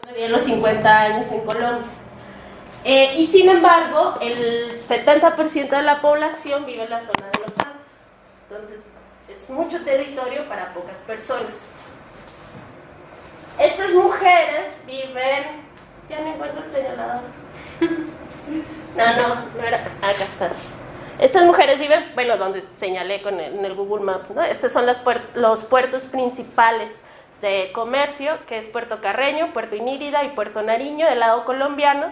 todavía los 50 años en Colombia. Y sin embargo, el 70% de la población vive en la zona de los Andes. Entonces, es mucho territorio para pocas personas. Estas mujeres viven... Ya no encuentro el señalador. No era... Acá está. Estas mujeres viven, bueno, donde señalé en el Google Maps, ¿no? Estos son los puertos principales de comercio, que es Puerto Carreño, Puerto Inírida y Puerto Nariño, del lado colombiano,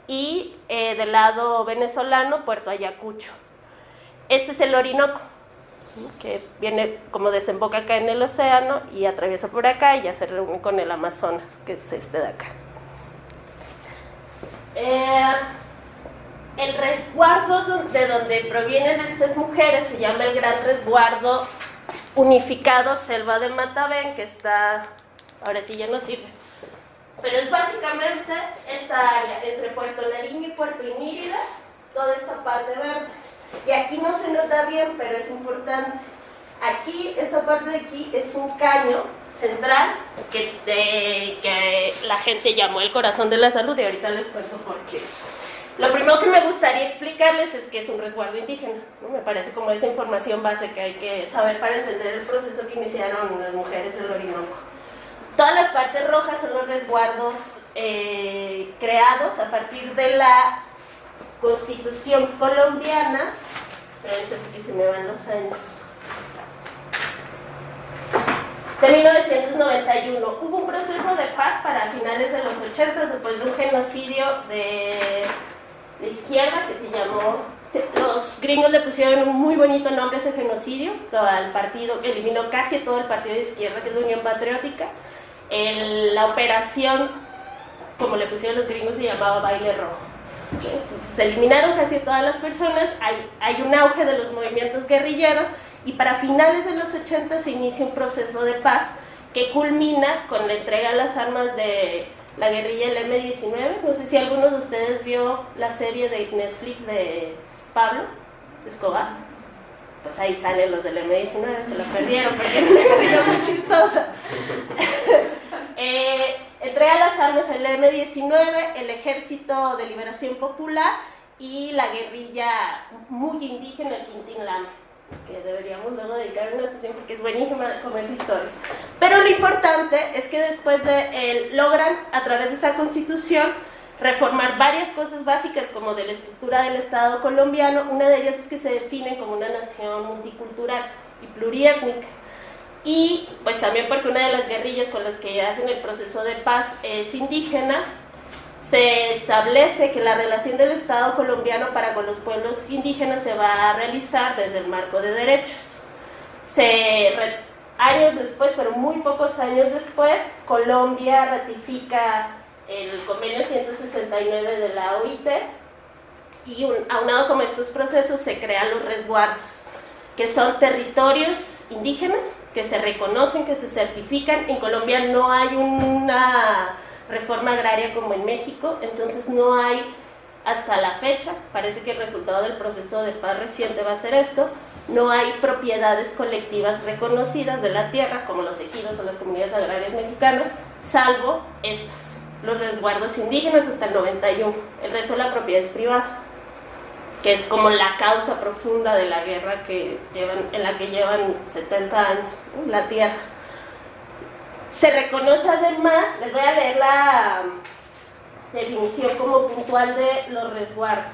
y del lado venezolano, Puerto Ayacucho. Este es el Orinoco, que viene como desemboca acá en el océano y atraviesa por acá y ya se reúne con el Amazonas, que es este de acá. El resguardo de donde provienen estas mujeres se llama el Gran Resguardo Unificado Selva de Matavén, que está, ahora sí ya no sirve, pero es básicamente esta área entre Puerto Nariño y Puerto Inírida, toda esta parte verde. Y aquí no se nota bien, pero es importante. Aquí, esta parte de aquí es un caño central que la gente llamó el corazón de la salud, y ahorita les cuento por qué. Lo primero que me gustaría explicarles es que es un resguardo indígena, ¿no? Me parece como esa información base que hay que saber para entender el proceso que iniciaron las mujeres del Orinoco. Todas las partes rojas son los resguardos creados a partir de la Constitución colombiana, pero porque se me van los años, de 1991. Hubo un proceso de paz para finales de los 80 después de un genocidio de la izquierda que se llamó, los gringos le pusieron un muy bonito nombre a ese genocidio, al partido que eliminó casi todo el partido de izquierda, que es la Unión Patriótica. La operación, como le pusieron los gringos, se llamaba Baile Rojo. Entonces, se eliminaron casi todas las personas, hay un auge de los movimientos guerrilleros, y para finales de los 80 se inicia un proceso de paz que culmina con la entrega de las armas de la guerrilla del M-19. No sé si alguno de ustedes vio la serie de Netflix de Pablo Escobar. Pues ahí salen los del M-19, se lo perdieron porque era una guerrilla muy chistosa. Entrega las armas el M-19, el Ejército de Liberación Popular y la guerrilla muy indígena, el Quintín Lame, que deberíamos luego dedicar una sesión porque es buenísima como esa historia. Pero lo importante es que después logran, a través de esa constitución, reformar varias cosas básicas como de la estructura del Estado colombiano. Una de ellas es que se definen como una nación multicultural y pluriétnica. Y pues también porque una de las guerrillas con las que hacen el proceso de paz es indígena, se establece que la relación del Estado colombiano para con los pueblos indígenas se va a realizar desde el marco de derechos. Años después, pero muy pocos años después, Colombia ratifica el convenio 169 de la OIT, y aunado con estos procesos se crean los resguardos, que son territorios indígenas que se reconocen, que se certifican. En Colombia no hay una reforma agraria como en México, entonces no hay, hasta la fecha, parece que el resultado del proceso de paz reciente va a ser esto, no hay propiedades colectivas reconocidas de la tierra, como los ejidos o las comunidades agrarias mexicanas, salvo estos, los resguardos indígenas hasta el 91, el resto de la propiedad es privada, que es como la causa profunda de la guerra en la que llevan 70 años, ¿no? La tierra. Se reconoce además, les voy a leer la definición como puntual de los resguardos.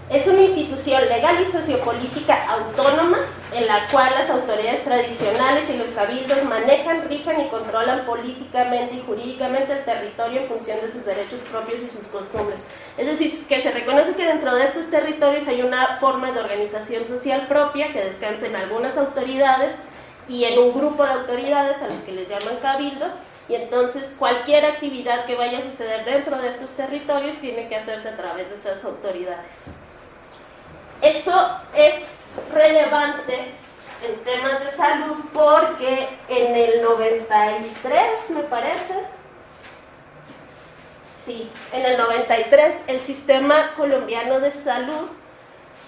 Es una institución legal y sociopolítica autónoma en la cual las autoridades tradicionales y los cabildos manejan, rigen y controlan políticamente y jurídicamente el territorio en función de sus derechos propios y sus costumbres. Es decir, que se reconoce que dentro de estos territorios hay una forma de organización social propia que descansa en algunas autoridades y en un grupo de autoridades a los que les llaman cabildos, y entonces cualquier actividad que vaya a suceder dentro de estos territorios tiene que hacerse a través de esas autoridades. Esto es relevante en temas de salud porque en el 93, me parece, sí, en el 93 el sistema colombiano de salud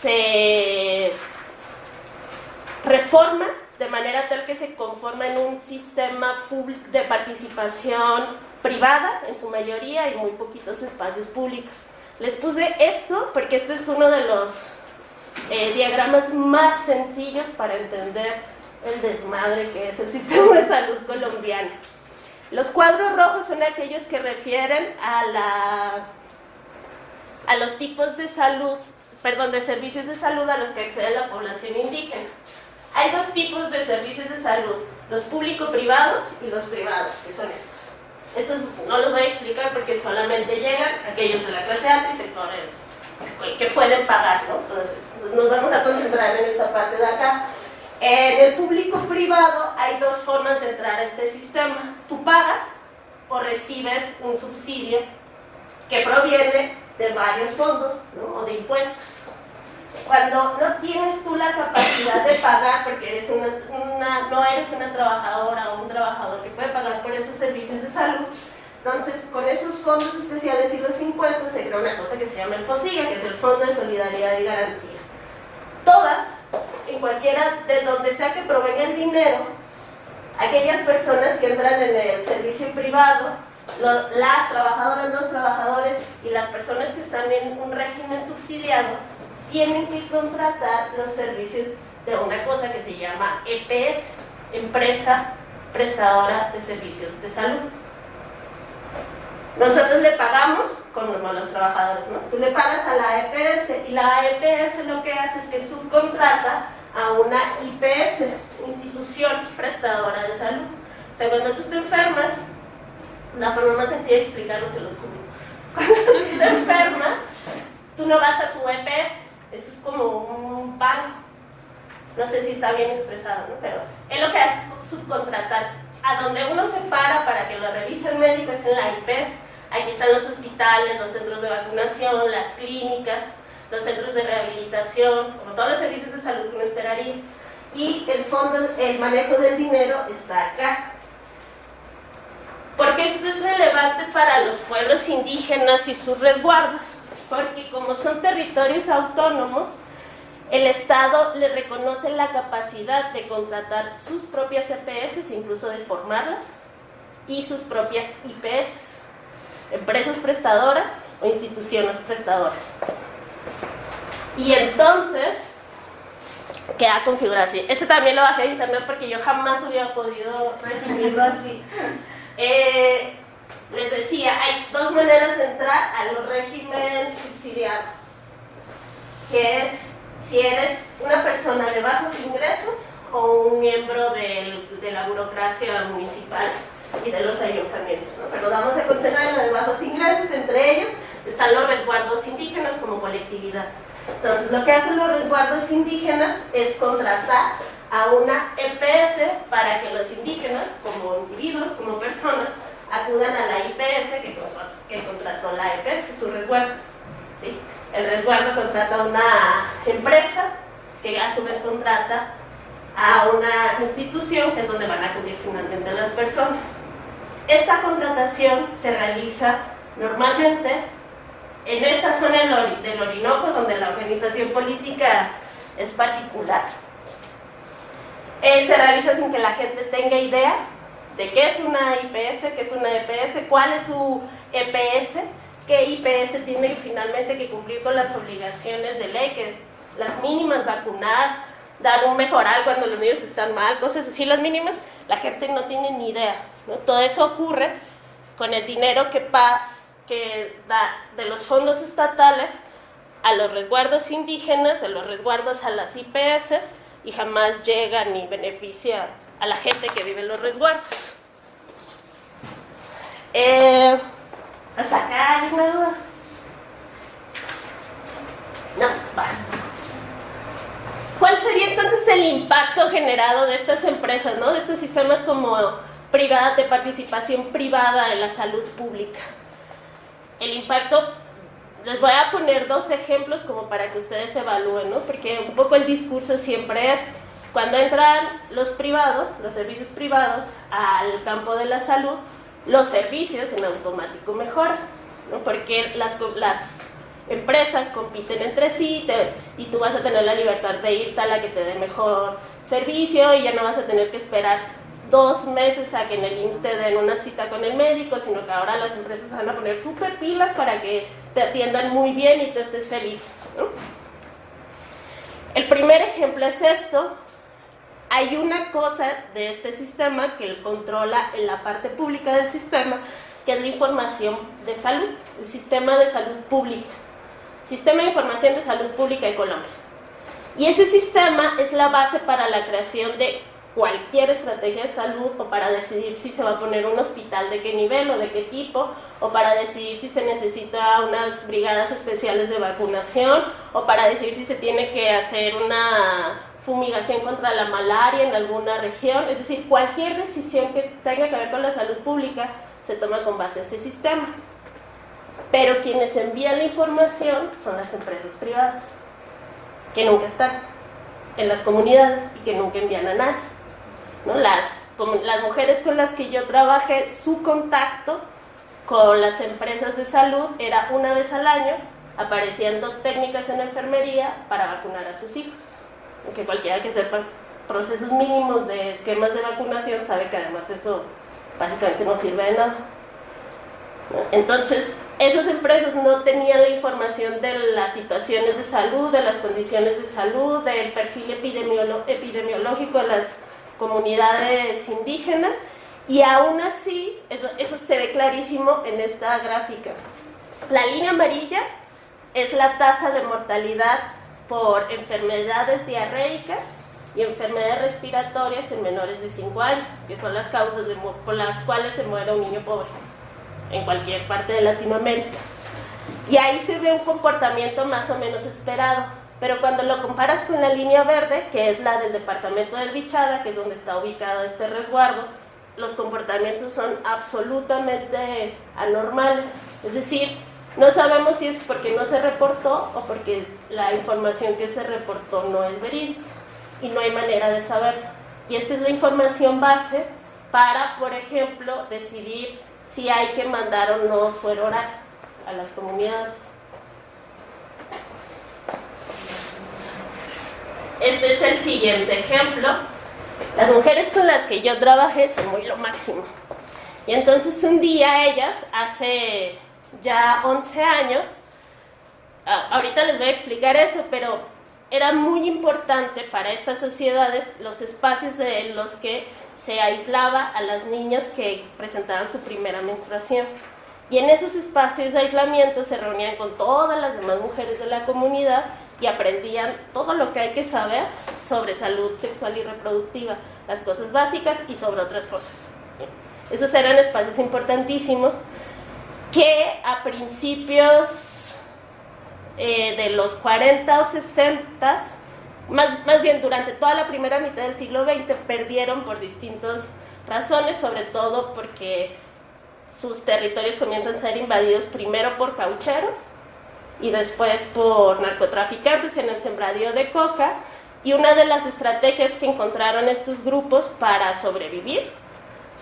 se reforma de manera tal que se conforma en un sistema de participación privada, en su mayoría, y muy poquitos espacios públicos. Les puse esto porque este es uno de los diagramas más sencillos para entender el desmadre que es el sistema de salud colombiano. Los cuadros rojos son aquellos que refieren a los tipos de salud, de servicios de salud a los que accede la población indígena. Hay dos tipos de servicios de salud, los público-privados y los privados, que son estos. Estos no los voy a explicar porque solamente llegan aquellos de la clase alta y sectores que pueden pagar, ¿no? Entonces nos vamos a concentrar en esta parte de acá. En el público-privado hay dos formas de entrar a este sistema. Tú pagas o recibes un subsidio que proviene de varios fondos, ¿no? O de impuestos. Cuando no tienes tú la capacidad de pagar, porque eres no eres una trabajadora o un trabajador que puede pagar por esos servicios de salud, entonces con esos fondos especiales y los impuestos se crea una cosa que se llama el FOSIGA, que es el Fondo de Solidaridad y Garantía. Todas, en cualquiera de donde sea que provenga el dinero, aquellas personas que entran en el servicio privado, las trabajadoras, los trabajadores y las personas que están en un régimen subsidiado, tienen que contratar los servicios de una cosa que se llama EPS, Empresa Prestadora de Servicios de Salud. Nosotros le pagamos, como los trabajadores, ¿no? Tú le pagas a la EPS y la EPS lo que hace es que subcontrata a una IPS, Institución Prestadora de Salud. O sea, cuando tú te enfermas, la forma más sencilla de explicarlo se los juro. Cuando tú te enfermas, tú no vas a tu EPS. Eso es como un banco. No sé si está bien expresado, ¿no? Pero él lo que hace es subcontratar. A donde uno se para que lo revise el médico es en la IPS. Aquí están los hospitales, los centros de vacunación, las clínicas, los centros de rehabilitación, como todos los servicios de salud que uno esperaría. Y el manejo del dinero está acá. Porque esto es relevante para los pueblos indígenas y sus resguardos. Porque como son territorios autónomos, el Estado le reconoce la capacidad de contratar sus propias EPS, incluso de formarlas, y sus propias IPS, empresas prestadoras o instituciones prestadoras. Y entonces queda configurado así. Este también lo bajé de internet porque yo jamás hubiera podido resumirlo así. Les decía, hay dos maneras de entrar al régimen subsidiado, que es si eres una persona de bajos ingresos o un miembro de la burocracia municipal y de los ayuntamientos, ¿no? Pero vamos a concentrar en los de bajos ingresos, entre ellos están los resguardos indígenas como colectividad. Entonces, lo que hacen los resguardos indígenas es contratar a una EPS para que los indígenas, como individuos, como personas, acudan a la IPS que contrató la EPS, su resguardo, ¿sí? El resguardo contrata a una empresa que a su vez contrata a una institución que es donde van a acudir finalmente las personas. Esta contratación se realiza normalmente en esta zona del Orinoco, donde la organización política es particular. Se realiza sin que la gente tenga idea de qué es una IPS, qué es una EPS, cuál es su EPS, qué IPS tiene finalmente que cumplir con las obligaciones de ley, que es las mínimas, vacunar, dar un mejoral cuando los niños están mal, cosas así, las mínimas, la gente no tiene ni idea, ¿no? Todo eso ocurre con el dinero que da de los fondos estatales a los resguardos indígenas, de los resguardos a las IPS, y jamás llega ni beneficia a la gente que vive en los resguardos. ¿Hasta acá hay una duda? No, va. ¿Cuál sería entonces el impacto generado de estas empresas, ¿no? De estos sistemas como privadas, de participación privada en la salud pública? El impacto, les voy a poner dos ejemplos como para que ustedes evalúen, ¿no? Porque un poco el discurso siempre es, cuando entran los privados, los servicios privados al campo de la salud, los servicios en automático mejoran, ¿no? Porque empresas compiten entre sí y tú vas a tener la libertad de irte a la que te dé mejor servicio y ya no vas a tener que esperar 2 meses a que en el IMSS te den una cita con el médico, sino que ahora las empresas van a poner súper pilas para que te atiendan muy bien y tú estés feliz, ¿no? El primer ejemplo es esto. Hay una cosa de este sistema que controla en la parte pública del sistema, que es la información de salud, el sistema de salud pública, Sistema de Información de Salud Pública de Colombia. Y ese sistema es la base para la creación de cualquier estrategia de salud, o para decidir si se va a poner un hospital de qué nivel o de qué tipo, o para decidir si se necesita unas brigadas especiales de vacunación, o para decidir si se tiene que hacer una fumigación contra la malaria en alguna región. Es decir, cualquier decisión que tenga que ver con la salud pública se toma con base a ese sistema. Pero quienes envían la información son las empresas privadas, que nunca están en las comunidades y que nunca envían a nadie, ¿no? Las mujeres con las que yo trabajé, su contacto con las empresas de salud era una vez al año, aparecían 2 técnicas en enfermería para vacunar a sus hijos. Porque cualquiera que sepa procesos mínimos de esquemas de vacunación sabe que además eso básicamente no sirve de nada. Entonces, esas empresas no tenían la información de las situaciones de salud, de las condiciones de salud, del perfil epidemiológico de las comunidades indígenas, y aún así, eso se ve clarísimo en esta gráfica. La línea amarilla es la tasa de mortalidad por enfermedades diarreicas y enfermedades respiratorias en menores de 5 años, que son las causas por las cuales se muere un niño pobre en cualquier parte de Latinoamérica. Y ahí se ve un comportamiento más o menos esperado, pero cuando lo comparas con la línea verde, que es la del departamento del Bichada, que es donde está ubicado este resguardo, los comportamientos son absolutamente anormales. Es decir, no sabemos si es porque no se reportó o porque la información que se reportó no es verídica, y no hay manera de saberlo. Y esta es la información base para, por ejemplo, decidir si hay que mandar o no suero oral a las comunidades. Este es el siguiente ejemplo. Las mujeres con las que yo trabajé son muy lo máximo. Y entonces un día ellas, hace ya 11 años, ahorita les voy a explicar eso, pero era muy importante para estas sociedades los espacios en los que se aislaba a las niñas que presentaban su primera menstruación. Y en esos espacios de aislamiento se reunían con todas las demás mujeres de la comunidad y aprendían todo lo que hay que saber sobre salud sexual y reproductiva, las cosas básicas y sobre otras cosas. Esos eran espacios importantísimos que a principios de los 40 o 60, más bien durante toda la primera mitad del siglo XX, perdieron por distintas razones, sobre todo porque sus territorios comienzan a ser invadidos primero por caucheros y después por narcotraficantes en el sembradío de coca. Y una de las estrategias que encontraron estos grupos para sobrevivir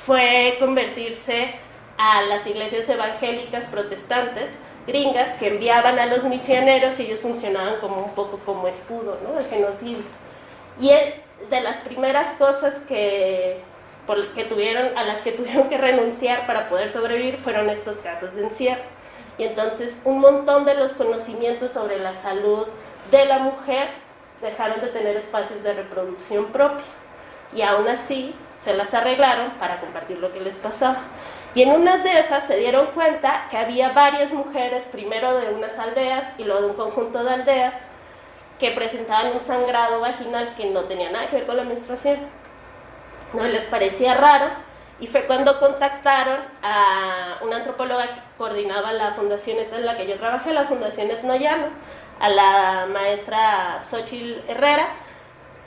fue convertirse a las iglesias evangélicas protestantes gringas, que enviaban a los misioneros y ellos funcionaban como un poco como escudo, ¿no?, del genocidio. Y de las primeras cosas a las que tuvieron que renunciar para poder sobrevivir fueron estas casas de encierro. Y entonces un montón de los conocimientos sobre la salud de la mujer dejaron de tener espacios de reproducción propia, y aún así se las arreglaron para compartir lo que les pasaba. Y en unas de esas se dieron cuenta que había varias mujeres, primero de unas aldeas y luego de un conjunto de aldeas, que presentaban un sangrado vaginal que no tenía nada que ver con la menstruación. No les parecía raro, y fue cuando contactaron a una antropóloga que coordinaba la fundación esta en la que yo trabajé, la Fundación Etnoyano, a la maestra Xochitl Herrera,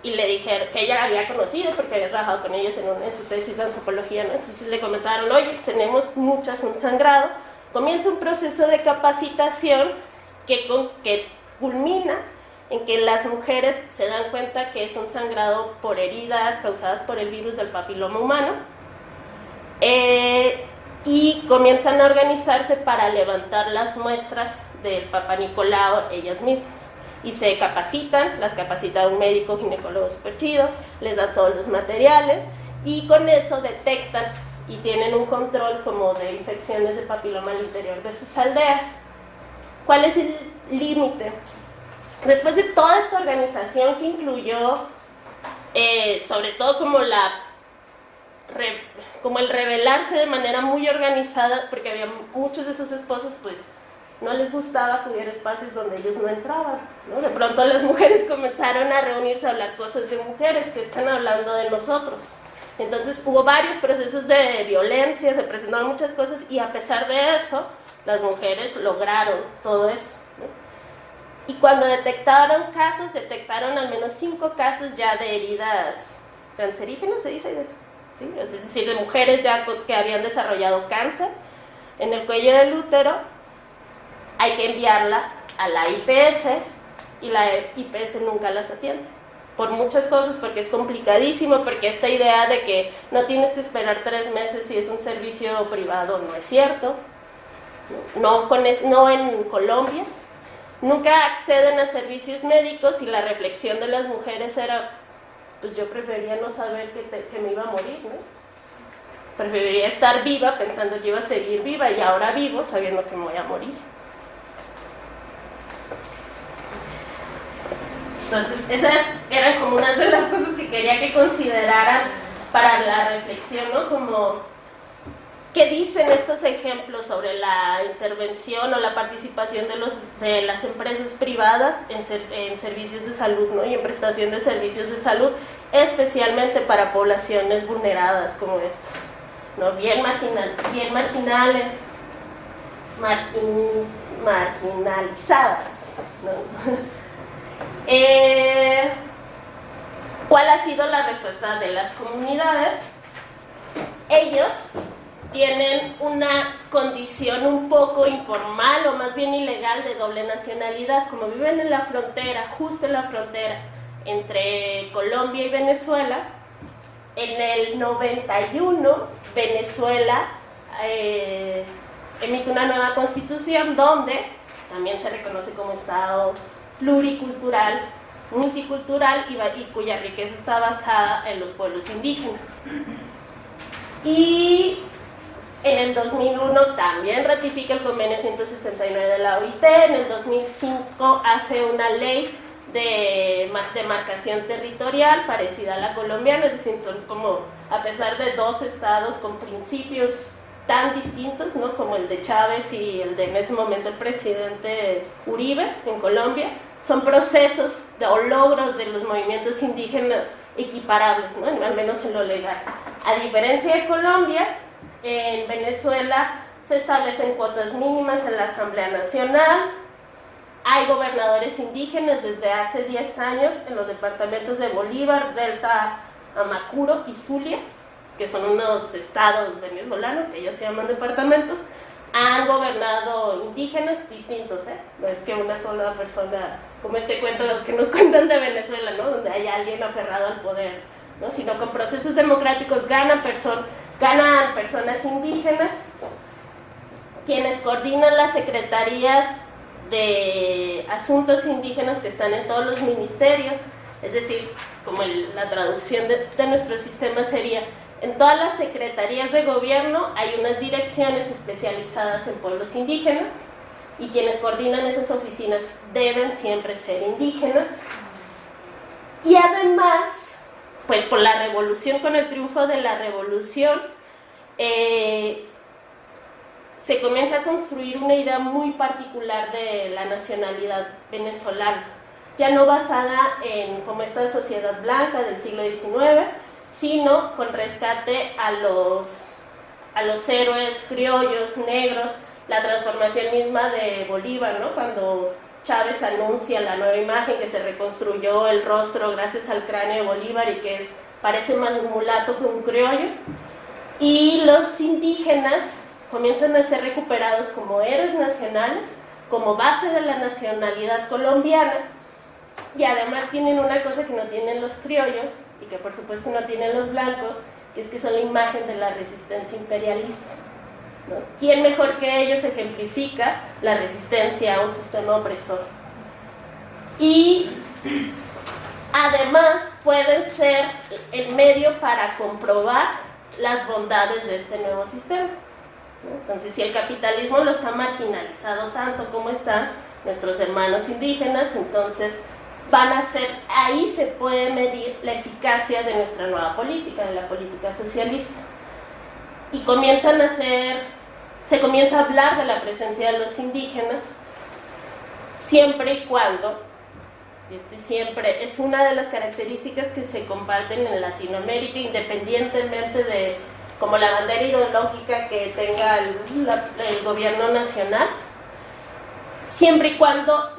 y le dijeron que ella había conocido porque había trabajado con ellos en su tesis de antropología, ¿no? Entonces le comentaron: oye, tenemos muchas un sangrado. Comienza un proceso de capacitación que culmina en que las mujeres se dan cuenta que es un sangrado por heridas causadas por el virus del papiloma humano, y comienzan a organizarse para levantar las muestras del Papa Nicolau ellas mismas. Y se capacitan, las capacita un médico ginecólogo súper chido, les da todos los materiales y con eso detectan y tienen un control como de infecciones de papiloma al interior de sus aldeas. ¿Cuál es el límite? Después de toda esta organización que incluyó, sobre todo como el rebelarse de manera muy organizada, porque había muchos de sus esposos, pues no les gustaba que hubiera espacios donde ellos no entraban, ¿no? De pronto las mujeres comenzaron a reunirse a hablar cosas de mujeres que están hablando de nosotros. Entonces hubo varios procesos de violencia, se presentaron muchas cosas y a pesar de eso, las mujeres lograron todo eso, ¿no? Y cuando detectaron casos, detectaron al menos 5 casos ya de heridas cancerígenas, se dice, ¿sí? Es decir, de mujeres ya que habían desarrollado cáncer en el cuello del útero. Hay que enviarla a la IPS y la IPS nunca las atiende. Por muchas cosas, porque es complicadísimo, porque esta idea de que no tienes que esperar 3 meses si es un servicio privado no es cierto. No en Colombia. Nunca acceden a servicios médicos y la reflexión de las mujeres era, pues yo preferiría no saber que me iba a morir, ¿no? Preferiría estar viva pensando que iba a seguir viva y ahora vivo sabiendo que me voy a morir. Entonces, esas eran como unas de las cosas que quería que consideraran para la reflexión, ¿no? Como, ¿qué dicen estos ejemplos sobre la intervención o la participación de las empresas privadas en servicios de salud, ¿no? Y en prestación de servicios de salud, especialmente para poblaciones vulneradas como estas, ¿no? Bien marginales, marginalizadas, ¿no? ¿Cuál ha sido la respuesta de las comunidades? Ellos tienen una condición un poco informal o más bien ilegal de doble nacionalidad, como viven en la frontera, justo en la frontera entre Colombia y Venezuela. En el 91 Venezuela emite una nueva constitución donde también se reconoce como Estado pluricultural, multicultural y cuya riqueza está basada en los pueblos indígenas. Y en el 2001 también ratifica el convenio 169 de la OIT, en el 2005 hace una ley de demarcación territorial parecida a la colombiana, es decir, son como, a pesar de 2 estados con principios tan distintos, ¿no? Como el de Chávez y el de en ese momento el presidente Uribe en Colombia, son procesos o logros de los movimientos indígenas equiparables, ¿no? Al menos en lo legal. A diferencia de Colombia, en Venezuela se establecen cuotas mínimas en la Asamblea Nacional, hay gobernadores indígenas desde hace 10 años en los departamentos de Bolívar, Delta, Amacuro y Zulia, que son unos estados venezolanos, que ellos se llaman departamentos, han gobernado indígenas distintos, ¿eh? No es que una sola persona, como este cuento que nos cuentan de Venezuela, ¿no? Donde hay alguien aferrado al poder, ¿no? Sino con procesos democráticos ganan personas indígenas, quienes coordinan las secretarías de asuntos indígenas que están en todos los ministerios, es decir, como la traducción de nuestro sistema sería, en todas las secretarías de gobierno hay unas direcciones especializadas en pueblos indígenas y quienes coordinan esas oficinas deben siempre ser indígenas. Y además, pues por la revolución, con el triunfo de la revolución, se comienza a construir una idea muy particular de la nacionalidad venezolana, ya no basada en como esta sociedad blanca del siglo XIX, sino con rescate a los héroes criollos, negros, la transformación misma de Bolívar, ¿no? Cuando Chávez anuncia la nueva imagen, que se reconstruyó el rostro gracias al cráneo de Bolívar y que parece más un mulato que un criollo, y los indígenas comienzan a ser recuperados como héroes nacionales, como base de la nacionalidad colombiana, y además tienen una cosa que no tienen los criollos, y que por supuesto no tienen los blancos, que es que son la imagen de la resistencia imperialista. ¿no? ¿Quién mejor que ellos ejemplifica la resistencia a un sistema opresor? Y además pueden ser el medio para comprobar las bondades de este nuevo sistema, ¿no? Entonces, si el capitalismo los ha marginalizado tanto como están nuestros hermanos indígenas, entonces van a ser, ahí se puede medir la eficacia de nuestra nueva política, de la política socialista. Y se comienza a hablar de la presencia de los indígenas siempre y cuando, siempre es una de las características que se comparten en Latinoamérica, independientemente de como la bandera ideológica que tenga el gobierno nacional, siempre y cuando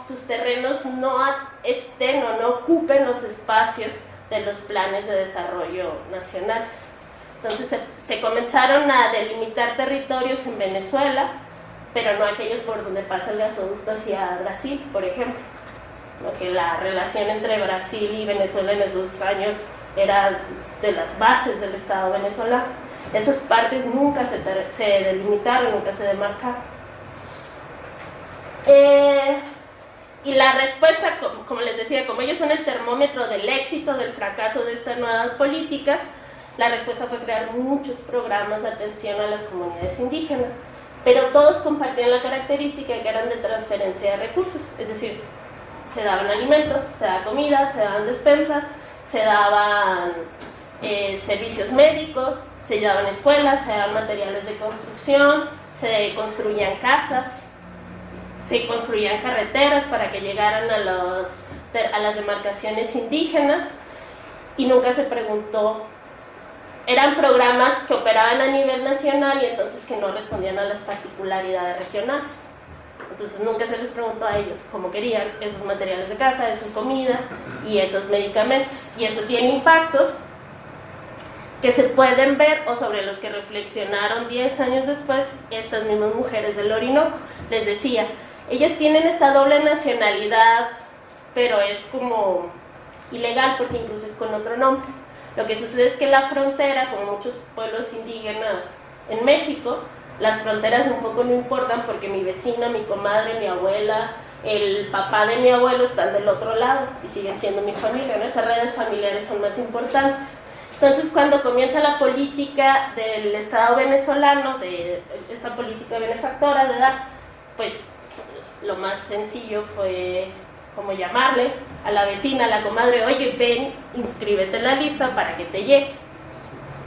sus terrenos no estén o no ocupen los espacios de los planes de desarrollo nacionales. Entonces se comenzaron a delimitar territorios en Venezuela, pero no aquellos por donde pasa el gasoducto hacia Brasil, por ejemplo. ¿No? Que la relación entre Brasil y Venezuela en esos años era de las bases del Estado venezolano. Esas partes nunca se delimitaron, nunca se demarcaron. Y la respuesta, como les decía, como ellos son el termómetro del éxito, del fracaso de estas nuevas políticas, la respuesta fue crear muchos programas de atención a las comunidades indígenas, pero todos compartían la característica de que eran de transferencia de recursos, es decir, se daban alimentos, se daba comida, se daban despensas, se daban servicios médicos, se daban escuelas, se daban materiales de construcción, se construían casas, se construían carreteras para que llegaran a las demarcaciones indígenas, y nunca se preguntó. Eran programas que operaban a nivel nacional y entonces que no respondían a las particularidades regionales. Entonces nunca se les preguntó a ellos cómo querían esos materiales de casa, esa comida y esos medicamentos. Y esto tiene impactos que se pueden ver o sobre los que reflexionaron 10 años después estas mismas mujeres del Orinoco. Les decía, ellas tienen esta doble nacionalidad, pero es como ilegal porque incluso es con otro nombre. Lo que sucede es que la frontera, como muchos pueblos indígenas en México, las fronteras un poco no importan porque mi vecina, mi comadre, mi abuela, el papá de mi abuelo están del otro lado y siguen siendo mi familia, ¿no? Esas redes familiares son más importantes. Entonces, cuando comienza la política del Estado venezolano, de esta política benefactora de dar, pues lo más sencillo fue como llamarle a la vecina, a la comadre, oye, ven, inscríbete en la lista para que te llegue.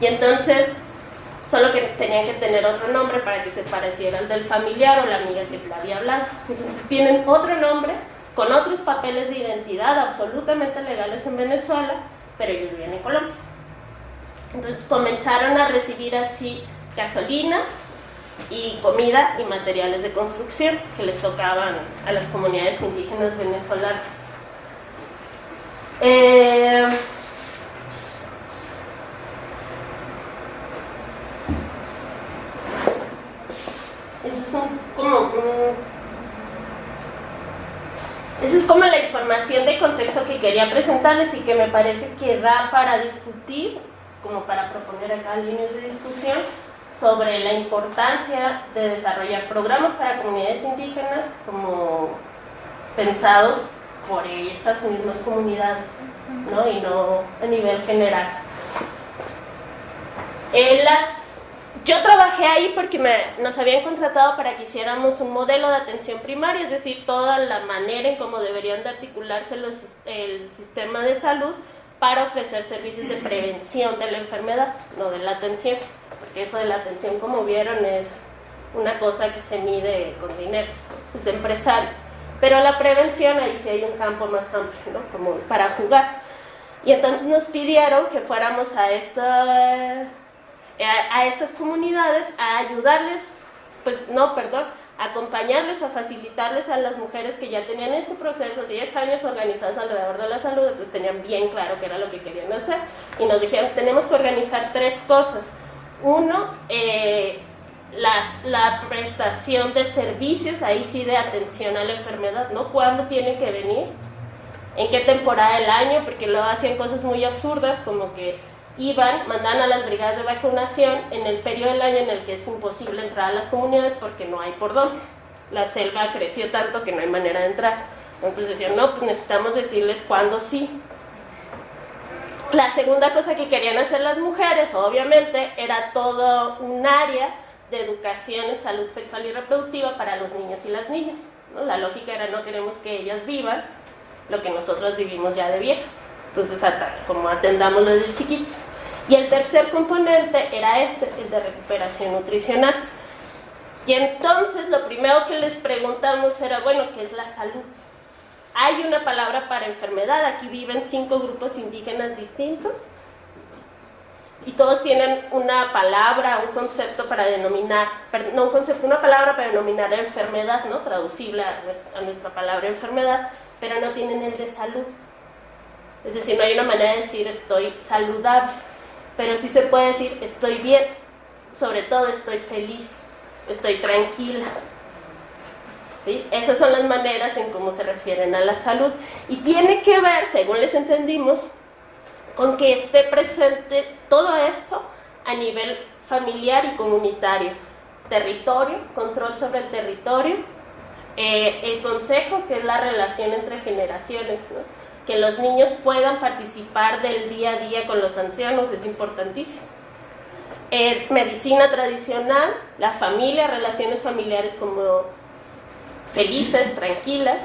Y entonces, solo que tenían que tener otro nombre para que se pareciera al del familiar o la amiga que te había hablado. Entonces tienen otro nombre, con otros papeles de identidad absolutamente legales en Venezuela, pero ellos viven en Colombia. Entonces comenzaron a recibir así gasolina y comida y materiales de construcción que les tocaban a las comunidades indígenas venezolanas. Esa es como la información de contexto que quería presentarles y que me parece que da para discutir, como para proponer acá líneas de discusión sobre la importancia de desarrollar programas para comunidades indígenas como pensados por esas mismas comunidades, ¿no? Y no a nivel general. Yo trabajé ahí porque nos habían contratado para que hiciéramos un modelo de atención primaria, es decir, toda la manera en cómo deberían de articularse el sistema de salud para ofrecer servicios de prevención de la enfermedad, no de la atención, porque eso de la atención, como vieron, es una cosa que se mide con dinero, es de empresarios. Pero la prevención, ahí sí hay un campo más amplio, ¿no? Como para jugar. Y entonces nos pidieron que fuéramos a estas comunidades a ayudarles, a acompañarles, a facilitarles a las mujeres que ya tenían este proceso, 10 años organizadas alrededor de la salud, entonces tenían bien claro qué era lo que querían hacer. Y nos dijeron, tenemos que organizar 3 cosas. Uno, la prestación de servicios, ahí sí de atención a la enfermedad, ¿no? ¿Cuándo tienen que venir? ¿En qué temporada del año? Porque luego hacían cosas muy absurdas, como que mandan a las brigadas de vacunación en el periodo del año en el que es imposible entrar a las comunidades porque no hay por dónde. La selva creció tanto que no hay manera de entrar. Entonces decían, no, pues necesitamos decirles cuándo sí. La segunda cosa que querían hacer las mujeres, obviamente, era todo un área de educación en salud sexual y reproductiva para los niños y las niñas, ¿no? La lógica era, no queremos que ellas vivan lo que nosotros vivimos ya de viejas. Entonces, como atendámoslo desde chiquitos. Y el tercer componente era el de recuperación nutricional. Y entonces, lo primero que les preguntamos era, bueno, ¿qué es la salud? Hay una palabra para enfermedad, aquí viven 5 grupos indígenas distintos y todos tienen una palabra, un concepto para denominar, no un concepto, una palabra para denominar la enfermedad, ¿no? Traducible a nuestra palabra enfermedad, pero no tienen el de salud. Es decir, no hay una manera de decir estoy saludable, pero sí se puede decir estoy bien, sobre todo estoy feliz, estoy tranquila. ¿Sí? Esas son las maneras en cómo se refieren a la salud. Y tiene que ver, según les entendimos, con que esté presente todo esto a nivel familiar y comunitario. Territorio, control sobre el territorio, el consejo, que es la relación entre generaciones, ¿no? Que los niños puedan participar del día a día con los ancianos es importantísimo. Medicina tradicional, la familia, relaciones familiares como felices, tranquilas.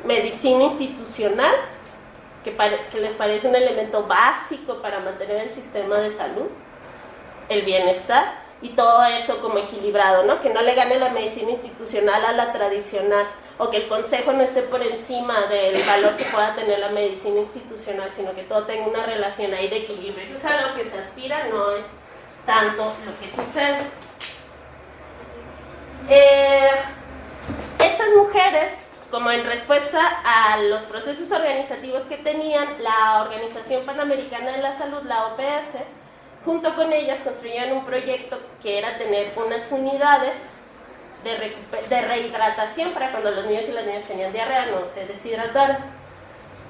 Medicina institucional, que les parece un elemento básico para mantener el sistema de salud, el bienestar, y todo eso como equilibrado, ¿no? Que no le gane la medicina institucional a la tradicional, o que el consejo no esté por encima del valor que pueda tener la medicina institucional, sino que todo tenga una relación ahí de equilibrio. Eso es a lo que se aspira, no es tanto lo que sucede. Estas mujeres, como en respuesta a los procesos organizativos que tenían, la Organización Panamericana de la Salud, la OPS, junto con ellas construyeron un proyecto que era tener unas unidades de rehidratación para cuando los niños y las niñas tenían diarrea no se deshidrataran.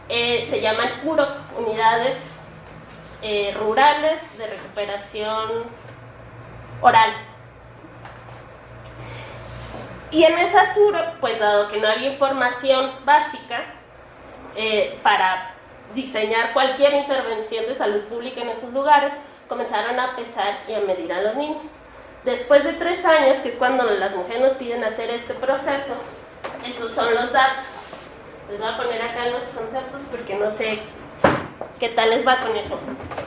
Se llaman UROC, unidades rurales de recuperación oral. Y en esas UROC, pues dado que no había información básica para diseñar cualquier intervención de salud pública en estos lugares, comenzaron a pesar y a medir a los niños. Después de 3 años, que es cuando las mujeres nos piden hacer este proceso, estos son los datos. Les voy a poner acá los conceptos porque no sé qué tal les va con eso.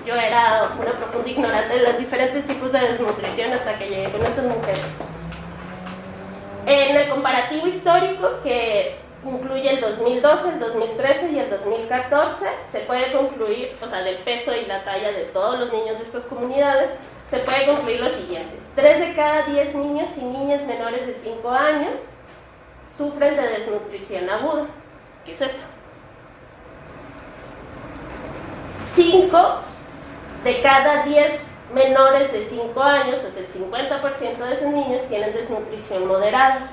Yo era una profunda ignorante de los diferentes tipos de desnutrición hasta que llegué con estas mujeres. En el comparativo histórico, que incluye el 2012, el 2013 y el 2014, se puede concluir, o sea, del peso y la talla de todos los niños de estas comunidades, se puede concluir lo siguiente: 3 de cada 10 niños y niñas menores de 5 años sufren de desnutrición aguda. ¿Qué es esto? 5 de cada 10 menores de 5 años, o sea, el 50% de esos niños tienen desnutrición moderada.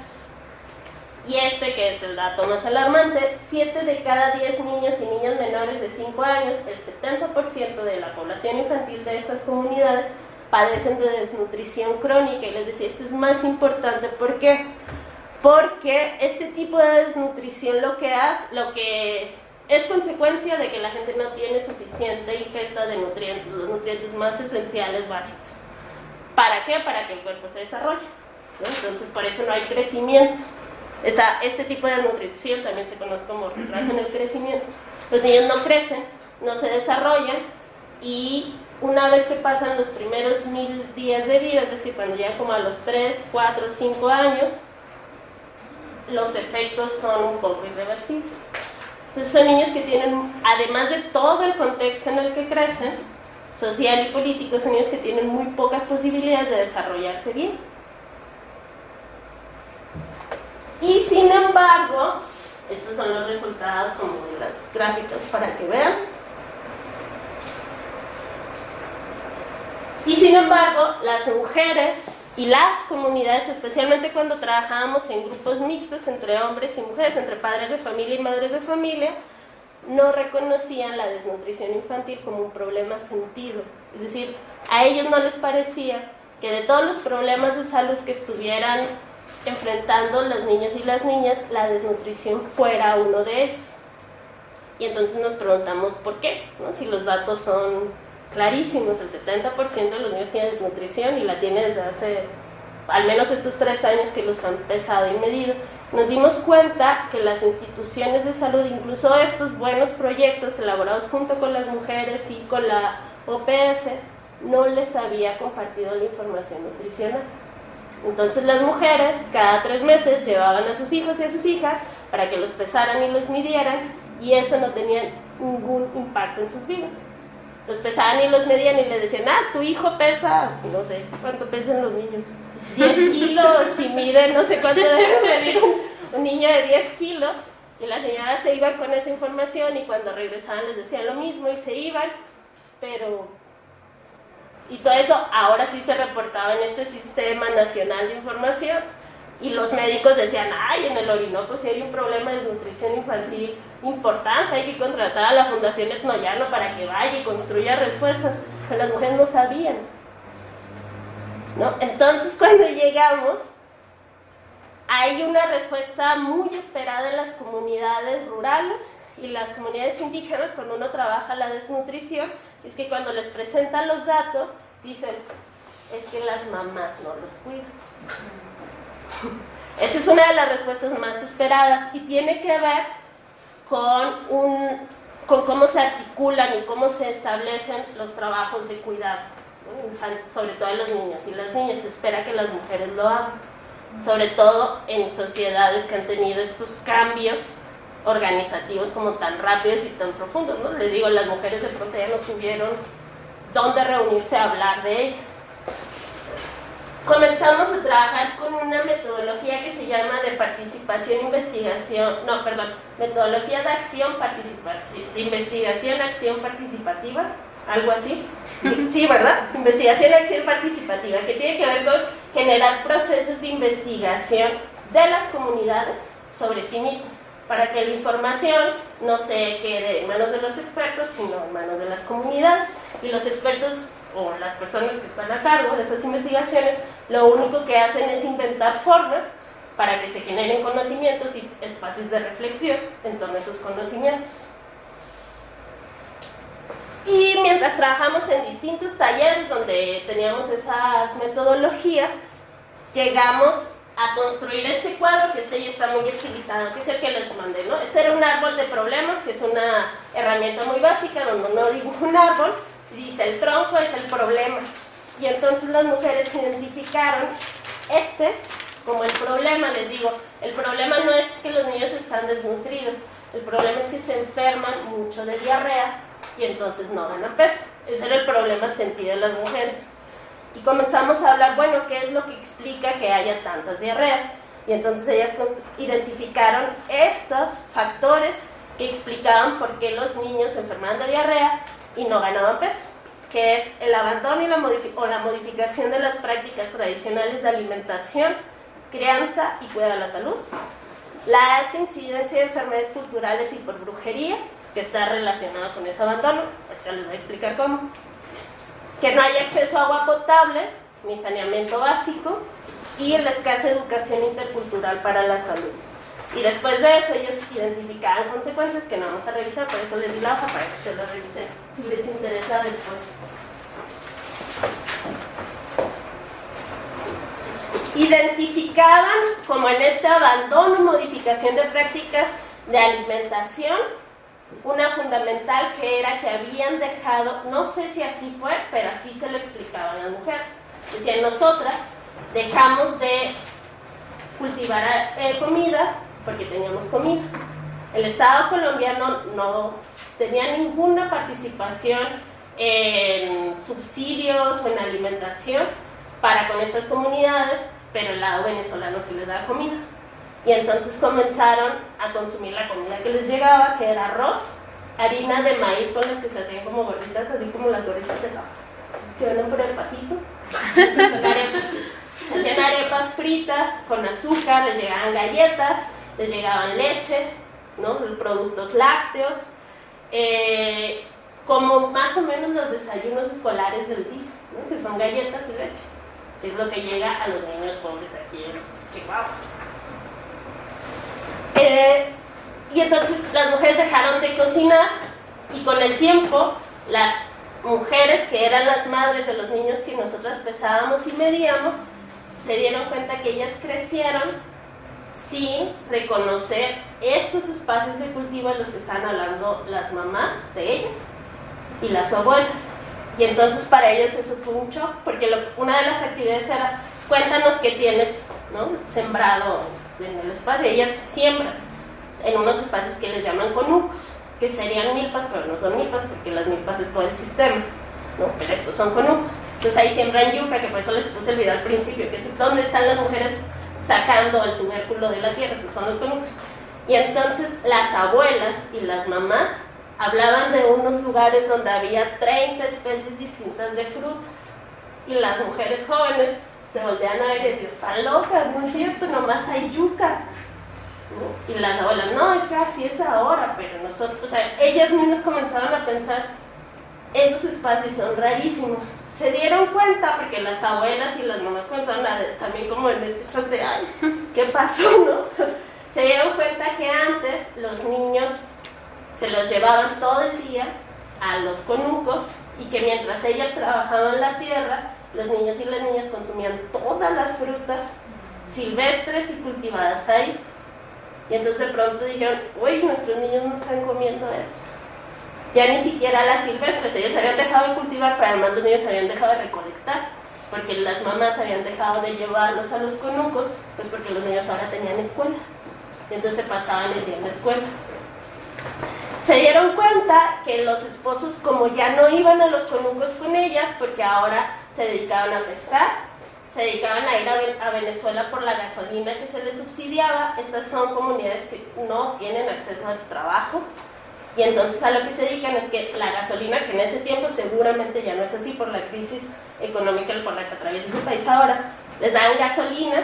Y que es el dato más alarmante, 7 de cada 10 niños y niñas menores de 5 años, el 70% de la población infantil de estas comunidades padecen de desnutrición crónica. Y les decía, esto es más importante, ¿por qué? Porque este tipo de desnutrición lo que es consecuencia de que la gente no tiene suficiente ingesta de nutrientes, los nutrientes más esenciales básicos. ¿Para qué? Para que el cuerpo se desarrolle, ¿no? Entonces, por eso no hay crecimiento. Este tipo de desnutrición también se conoce como retraso en el crecimiento. Los niños no crecen, no se desarrollan, y una vez que pasan los primeros 1000 días de vida, es decir, cuando llegan como a los 3, 4, 5 años, los efectos son un poco irreversibles. Entonces son niños que tienen, además de todo el contexto en el que crecen, social y político, son niños que tienen muy pocas posibilidades de desarrollarse bien. Y sin embargo, estos son los resultados como de las gráficas para que vean. Y sin embargo, las mujeres y las comunidades, especialmente cuando trabajábamos en grupos mixtos entre hombres y mujeres, entre padres de familia y madres de familia, no reconocían la desnutrición infantil como un problema sentido. Es decir, a ellos no les parecía que de todos los problemas de salud que estuvieran enfrentando los niños y las niñas, la desnutrición fuera uno de ellos. Y entonces nos preguntamos por qué, ¿no? Si los datos son clarísimos, el 70% de los niños tiene desnutrición y la tiene desde hace al menos estos 3 años que los han pesado y medido. Nos dimos cuenta que las instituciones de salud, incluso estos buenos proyectos elaborados junto con las mujeres y con la OPS, no les había compartido la información nutricional. Entonces las mujeres cada 3 meses llevaban a sus hijos y a sus hijas para que los pesaran y los midieran, y eso no tenía ningún impacto en sus vidas. Los pesaban y los medían y les decían, tu hijo pesa, no sé, ¿cuánto pesan los niños? 10 kilos y mide no sé cuánto debe medir un niño de 10 kilos. Y las señoras se iban con esa información y cuando regresaban les decían lo mismo y se iban, pero... Y todo eso ahora sí se reportaba en este Sistema Nacional de Información y los médicos decían, en el Orinoco sí hay un problema de desnutrición infantil importante, hay que contratar a la Fundación Etnollano para que vaya y construya respuestas, pero las mujeres no sabían, ¿no? Entonces cuando llegamos, hay una respuesta muy esperada en las comunidades rurales y las comunidades indígenas. Cuando uno trabaja la desnutrición, es que cuando les presentan los datos, dicen, es que las mamás no los cuidan. Esa es una de las respuestas más esperadas y tiene que ver con cómo se articulan y cómo se establecen los trabajos de cuidado, ¿no? Sobre todo a los niños y las niñas. Se espera que las mujeres lo hagan, sobre todo en sociedades que han tenido estos cambios organizativos como tan rápidos y tan profundos, ¿no? Les digo, las mujeres de pronto ya no tuvieron dónde reunirse a hablar de ellas. Comenzamos a trabajar con una metodología que se llama de participación, investigación, metodología de acción, participación, de investigación, acción participativa, algo así. Sí, ¿verdad? Investigación, acción participativa, que tiene que ver con generar procesos de investigación de las comunidades sobre sí mismas, para que la información no se quede en manos de los expertos, sino en manos de las comunidades. Y los expertos o las personas que están a cargo de esas investigaciones, lo único que hacen es inventar formas para que se generen conocimientos y espacios de reflexión en torno a esos conocimientos. Y mientras trabajamos en distintos talleres donde teníamos esas metodologías, llegamos a construir este cuadro, que ya está muy estilizado, que es el que les mandé, ¿no? Este era un árbol de problemas, que es una herramienta muy básica donde uno dibuja un árbol y dice el tronco es el problema. Y entonces las mujeres identificaron como el problema. Les digo, el problema no es que los niños están desnutridos, el problema es que se enferman mucho de diarrea y entonces no ganan peso. Ese era el problema sentido de las mujeres. Y comenzamos a hablar, bueno, ¿qué es lo que explica que haya tantas diarreas? Y entonces ellas identificaron estos factores que explicaban por qué los niños se enfermaban de diarrea y no ganaban peso, que es el abandono y la modificación de las prácticas tradicionales de alimentación, crianza y cuidado de la salud, la alta incidencia de enfermedades culturales y por brujería, que está relacionada con ese abandono, ahorita les voy a explicar cómo, que no haya acceso a agua potable ni saneamiento básico y la escasa educación intercultural para la salud. Y después de eso ellos identificaban consecuencias que no vamos a revisar, por eso les di la hoja para que se lo revisen si les interesa después. Identificaban como en este abandono y modificación de prácticas de alimentación una fundamental, que era que habían dejado, no sé si así fue, pero así se lo explicaban las mujeres. Decían, nosotras dejamos de cultivar comida porque teníamos comida. El Estado colombiano no tenía ninguna participación en subsidios o en alimentación para con estas comunidades, pero el lado venezolano sí les daba comida. Y entonces comenzaron a consumir la comida que les llegaba, que era arroz, harina de maíz con las que se hacían como gorditas, así como las gorditas de café, que venden por el pasito. Son arepas. Hacían arepas fritas con azúcar, les llegaban galletas, les llegaban leche, ¿no? Productos lácteos. como más o menos los desayunos escolares del DIF, ¿no? Que son galletas y leche, que es lo que llega a los niños pobres aquí en Chihuahua. Y entonces las mujeres dejaron de cocinar y con el tiempo las mujeres que eran las madres de los niños que nosotras pesábamos y medíamos se dieron cuenta que ellas crecieron sin reconocer estos espacios de cultivo en los que están hablando las mamás de ellas y las abuelas. Y entonces para ellos eso fue un shock, porque una de las actividades era, cuéntanos qué tienes, ¿no?, sembrado en el espacio. Ellas siembran en unos espacios que les llaman conucos, que serían milpas, pero no son milpas, porque las milpas es todo el sistema, ¿no? Pero estos son conucos. Entonces ahí siembran yuca, que por eso les puse el video al principio, que es donde están las mujeres sacando el tubérculo de la tierra, esos son los conucos. Y entonces las abuelas y las mamás hablaban de unos lugares donde había 30 especies distintas de frutas. Y las mujeres jóvenes se voltean a ver y decían, están locas, no es cierto, nomás hay yuca, ¿no? Y las abuelas, no, es que así es ahora, pero nosotros, o sea, ellas mismas comenzaron a pensar, esos espacios son rarísimos. Se dieron cuenta, porque las abuelas y las mamás comenzaron a, también como en este shock de, ay, ¿qué pasó, no? Se dieron cuenta que antes los niños se los llevaban todo el día a los conucos y que mientras ellas trabajaban la tierra, los niños y las niñas consumían todas las frutas silvestres y cultivadas ahí. Y entonces de pronto dijeron, uy, nuestros niños no están comiendo eso. Ya ni siquiera las silvestres, ellos habían dejado de cultivar, pero además los niños habían dejado de recolectar, porque las mamás habían dejado de llevarlos a los conucos, pues porque los niños ahora tenían escuela. Y entonces pasaban el día en la escuela. Se dieron cuenta que los esposos, como ya no iban a los conucos con ellas, porque ahora se dedicaban a pescar, se dedicaban a ir a Venezuela por la gasolina que se les subsidiaba. Estas son comunidades que no tienen acceso al trabajo, y entonces a lo que se dedican es que la gasolina, que en ese tiempo seguramente ya no es así por la crisis económica por la que atraviesa ese país ahora, les dan gasolina,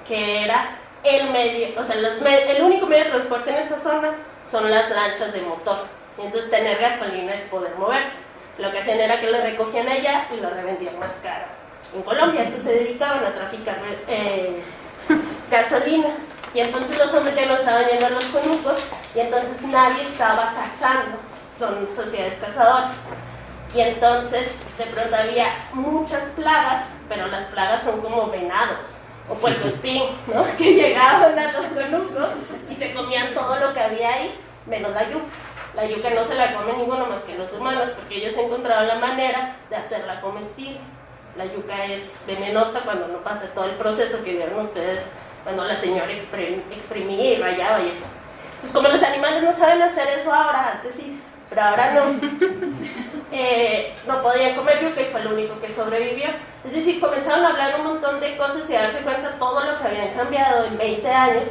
que era el medio, o sea, el único medio de transporte en esta zona son las lanchas de motor, y entonces tener gasolina es poder moverte. Lo que hacían era que lo recogían allá y lo revendían más caro en Colombia. Eso se dedicaban a traficar gasolina, y entonces los hombres ya no estaban yendo a los conucos, y entonces nadie estaba cazando, son sociedades cazadoras, y entonces de pronto había muchas plagas, pero las plagas son como venados o puercoespín, ¿no?, que llegaban a los conucos y se comían todo lo que había ahí, menos la yuca. La yuca no se la come ninguno más que los humanos, porque ellos encontraron la manera de hacerla comestible. La yuca es venenosa cuando no pasa todo el proceso que vieron ustedes cuando la señora exprimía y rayaba y eso. Entonces, como los animales no saben hacer eso ahora, antes sí, pero ahora no, no podían comer yuca y fue lo único que sobrevivió. Es decir, comenzaron a hablar un montón de cosas y a darse cuenta todo lo que habían cambiado en 20 años,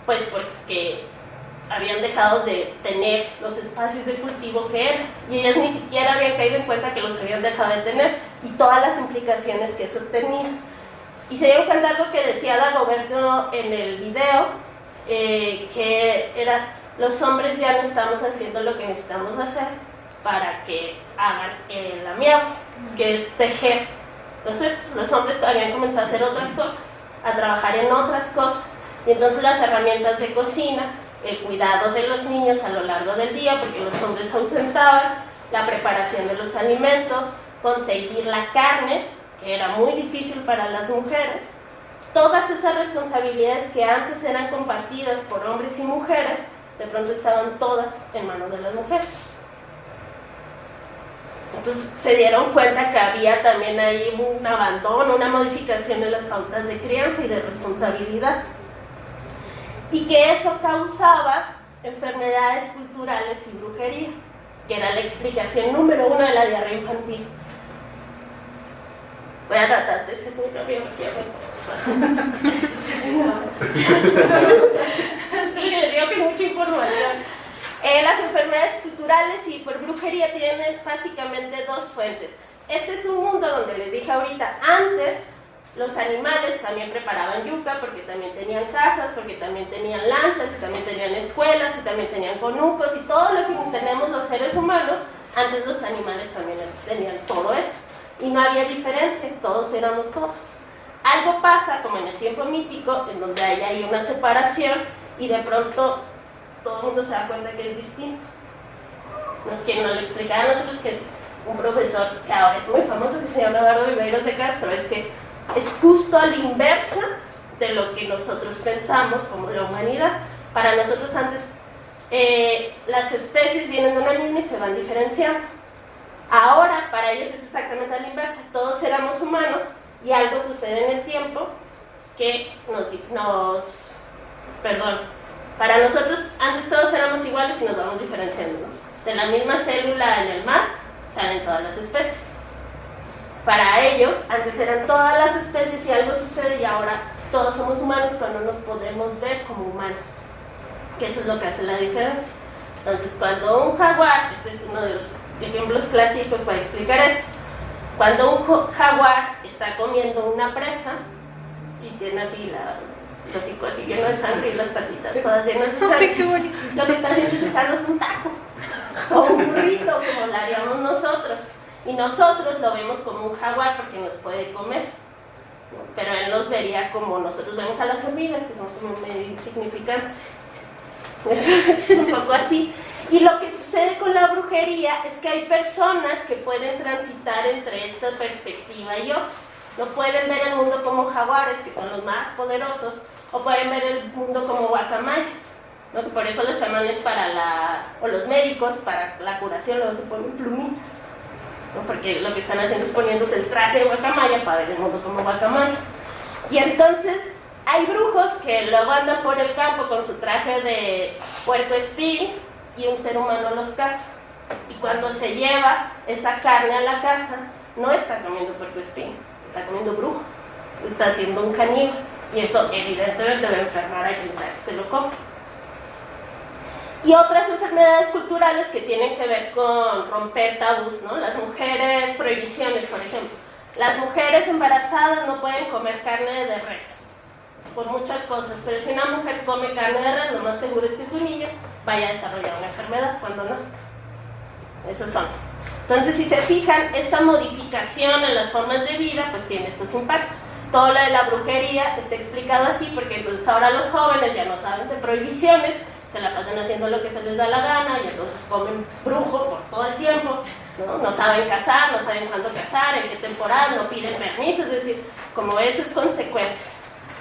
pues porque habían dejado de tener los espacios de cultivo que eran, y ellas ni siquiera habían caído en cuenta que los habían dejado de tener y todas las implicaciones que eso tenía. Y se dieron cuenta de algo que decía Dagoberto en el video, que era, los hombres ya no estamos haciendo lo que necesitamos hacer para que hagan el amiable, que es tejer los cestos. Los hombres habían comenzado a hacer otras cosas, a trabajar en otras cosas, y entonces las herramientas de cocina, el cuidado de los niños a lo largo del día, porque los hombres ausentaban, la preparación de los alimentos, conseguir la carne, que era muy difícil para las mujeres, todas esas responsabilidades que antes eran compartidas por hombres y mujeres, de pronto estaban todas en manos de las mujeres. Entonces se dieron cuenta que había también ahí un abandono, una modificación en las pautas de crianza y de responsabilidad, y que eso causaba enfermedades culturales y brujería, que era la explicación número 1 de la diarrea infantil. Voy a tratar de ser muy rápido porque les digo que es mucha información. Las enfermedades culturales y por brujería tienen básicamente dos fuentes. Este es un mundo donde les dije ahorita, antes los animales también preparaban yuca, porque también tenían casas, porque también tenían lanchas, y también tenían escuelas, y también tenían conucos, y todo lo que tenemos los seres humanos Antes los animales también tenían todo eso y no había diferencia, todos éramos todos. Algo pasa, como en el tiempo mítico, en donde hay ahí una separación y de pronto todo el mundo se da cuenta que es distinto. ¿No? Quien nos lo explicaba a nosotros, que es un profesor que ahora es muy famoso, que se llama Eduardo Viveiros de Castro, es que es justo a la inversa de lo que nosotros pensamos como la humanidad. Para nosotros antes las especies vienen de una misma y se van diferenciando. Ahora para ellos es exactamente a la inversa, todos éramos humanos y algo sucede en el tiempo que para nosotros antes todos éramos iguales y nos vamos diferenciando, ¿no? De la misma célula en el mar salen todas las especies. Para ellos antes eran todas las especies y algo sucede y ahora todos somos humanos cuando nos podemos ver como humanos, que eso es lo que hace la diferencia. Entonces cuando un jaguar, este es uno de los ejemplos clásicos para explicar eso, cuando un jaguar está comiendo una presa y tiene así el hocico así lleno de sangre y las patitas todas llenas de sangre, qué bonito. Lo que está haciendo es echarnos un taco o un burrito como lo haríamos nosotros, y nosotros lo vemos como un jaguar porque nos puede comer, ¿no? Pero él nos vería como nosotros vemos a las hormigas, que son como medio insignificantes. Es un poco así. Y lo que sucede con la brujería es que hay personas que pueden transitar entre esta perspectiva y otra. No pueden ver el mundo como jaguares, que son los más poderosos, o pueden ver el mundo como guacamayas, ¿no? Que por eso los chamanes o los médicos para la curación luego se ponen plumitas, ¿no? Porque lo que están haciendo es poniéndose el traje de guacamaya para ver el mundo como guacamaya. Y entonces hay brujos que luego andan por el campo con su traje de puercoespín y un ser humano los caza. Y cuando se lleva esa carne a la casa, no está comiendo puercoespín, está comiendo brujo, está haciendo un caníbal. Y eso evidentemente va a enfermar a quien sea que se lo coma. Y otras enfermedades culturales que tienen que ver con romper tabús, ¿no? Las mujeres, prohibiciones, por ejemplo. Las mujeres embarazadas no pueden comer carne de res, por muchas cosas, pero si una mujer come carne de res, lo más seguro es que su niño vaya a desarrollar una enfermedad cuando nazca. Esos son. Entonces, si se fijan, esta modificación en las formas de vida, pues tiene estos impactos. Todo lo de la brujería está explicado así, porque entonces ahora los jóvenes ya no saben de prohibiciones, se la pasan haciendo lo que se les da la gana y entonces comen brujo por todo el tiempo, ¿no? No saben cazar, no saben cuándo cazar, en qué temporada, no piden permiso, es decir, como eso es consecuencia.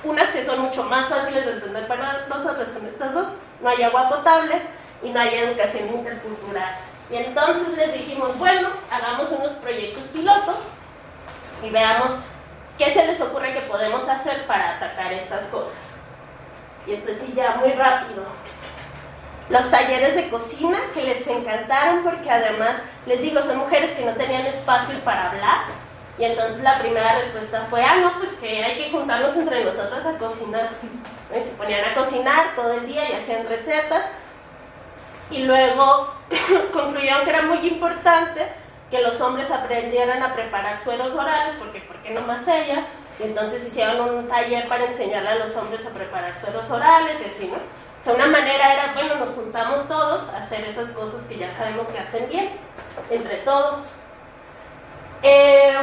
Unas que son mucho más fáciles de entender para nosotros son estas dos: no hay agua potable y no hay educación intercultural. Y entonces les dijimos, bueno, hagamos unos proyectos piloto y veamos qué se les ocurre que podemos hacer para atacar estas cosas. Y esto sí ya muy rápido. Los talleres de cocina, que les encantaron porque además, les digo, son mujeres que no tenían espacio para hablar. Y entonces la primera respuesta fue, no, pues que hay que juntarnos entre nosotras a cocinar. Y se ponían a cocinar todo el día y hacían recetas. Y luego concluyeron que era muy importante que los hombres aprendieran a preparar sueros orales, porque ¿por qué no más ellas? Y entonces hicieron un taller para enseñarle a los hombres a preparar sueros orales y así, ¿no? O sea, una manera era, bueno, nos juntamos todos a hacer esas cosas que ya sabemos que hacen bien, entre todos. De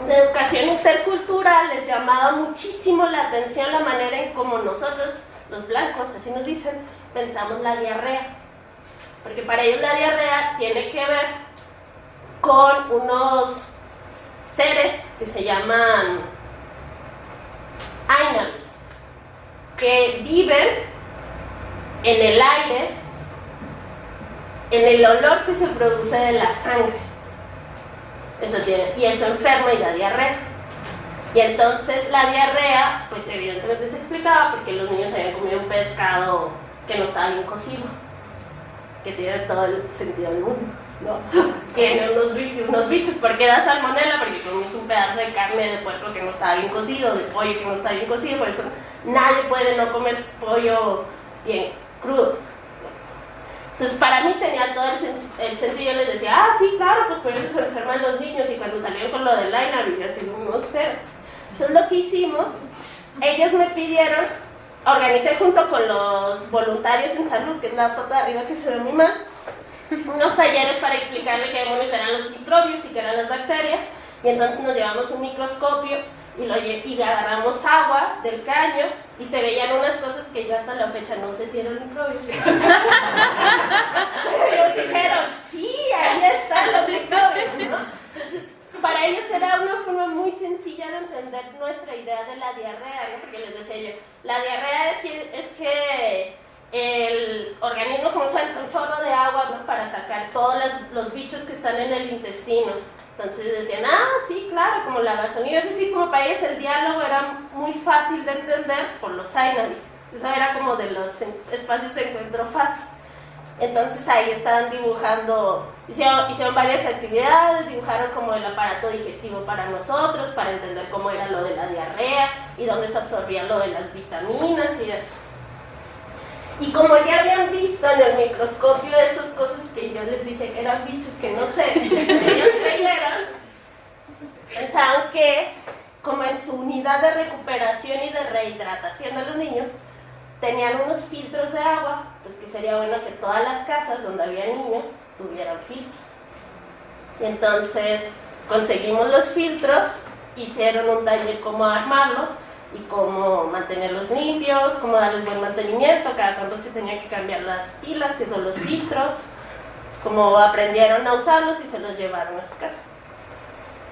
educación intercultural les llamaba muchísimo la atención la manera en cómo nosotros, los blancos, así nos dicen, pensamos la diarrea. Porque para ellos la diarrea tiene que ver con unos seres que se llaman Ainabis, que viven en el aire, en el olor que se produce de la sangre. Eso tiene, y eso enferma y da diarrea. Y entonces la diarrea, pues evidentemente se explicaba porque los niños habían comido un pescado que no estaba bien cocido, que tiene todo el sentido del mundo, ¿no? Tiene unos bichos, porque da salmonela, porque comiste un pedazo de carne de puerco que no estaba bien cocido, de pollo que no estaba bien cocido, por eso nadie puede no comer pollo bien crudo. Entonces para mí tenía todo el sentido. Yo les decía, sí, claro, pues por eso se enferman los niños, y cuando salieron con lo del Ainabis, yo así, no, espérate. Entonces lo que hicimos, ellos me pidieron, organicé junto con los voluntarios en salud, que es la foto de arriba que se ve muy mal, unos talleres para explicarle qué demonios eran los microbios y qué eran las bacterias, y entonces nos llevamos un microscopio y agarramos agua del caño y se veían unas cosas que yo hasta la fecha no sé si eran microbios. Pero ellos dijeron, sí, ahí están los microbios, ¿no? Entonces, para ellos era una forma muy sencilla de entender nuestra idea de la diarrea, ¿no? Porque les decía yo, la diarrea es que el organismo como suelta un chorro de agua, ¿no? Para sacar todos los bichos que están en el intestino. Entonces decían, sí, claro, como la gasolina. Es decir, como para ellos el diálogo era muy fácil de entender por los Ainavis. Eso era como de los espacios de encuentro fácil. Entonces ahí estaban dibujando, hicieron varias actividades, dibujaron como el aparato digestivo para nosotros, para entender cómo era lo de la diarrea y dónde se absorbía lo de las vitaminas y eso. Y como ya habían visto en el microscopio esas cosas que yo les dije que eran bichos que no sé, ellos creyeron, pensaban que como en su unidad de recuperación y de rehidratación de los niños, tenían unos filtros de agua, pues que sería bueno que todas las casas donde había niños tuvieran filtros. Y entonces conseguimos los filtros, hicieron un taller cómo armarlos y cómo mantenerlos limpios, cómo darles buen mantenimiento, cada cuánto se tenían que cambiar las pilas, que son los filtros, cómo aprendieron a usarlos y se los llevaron a su casa.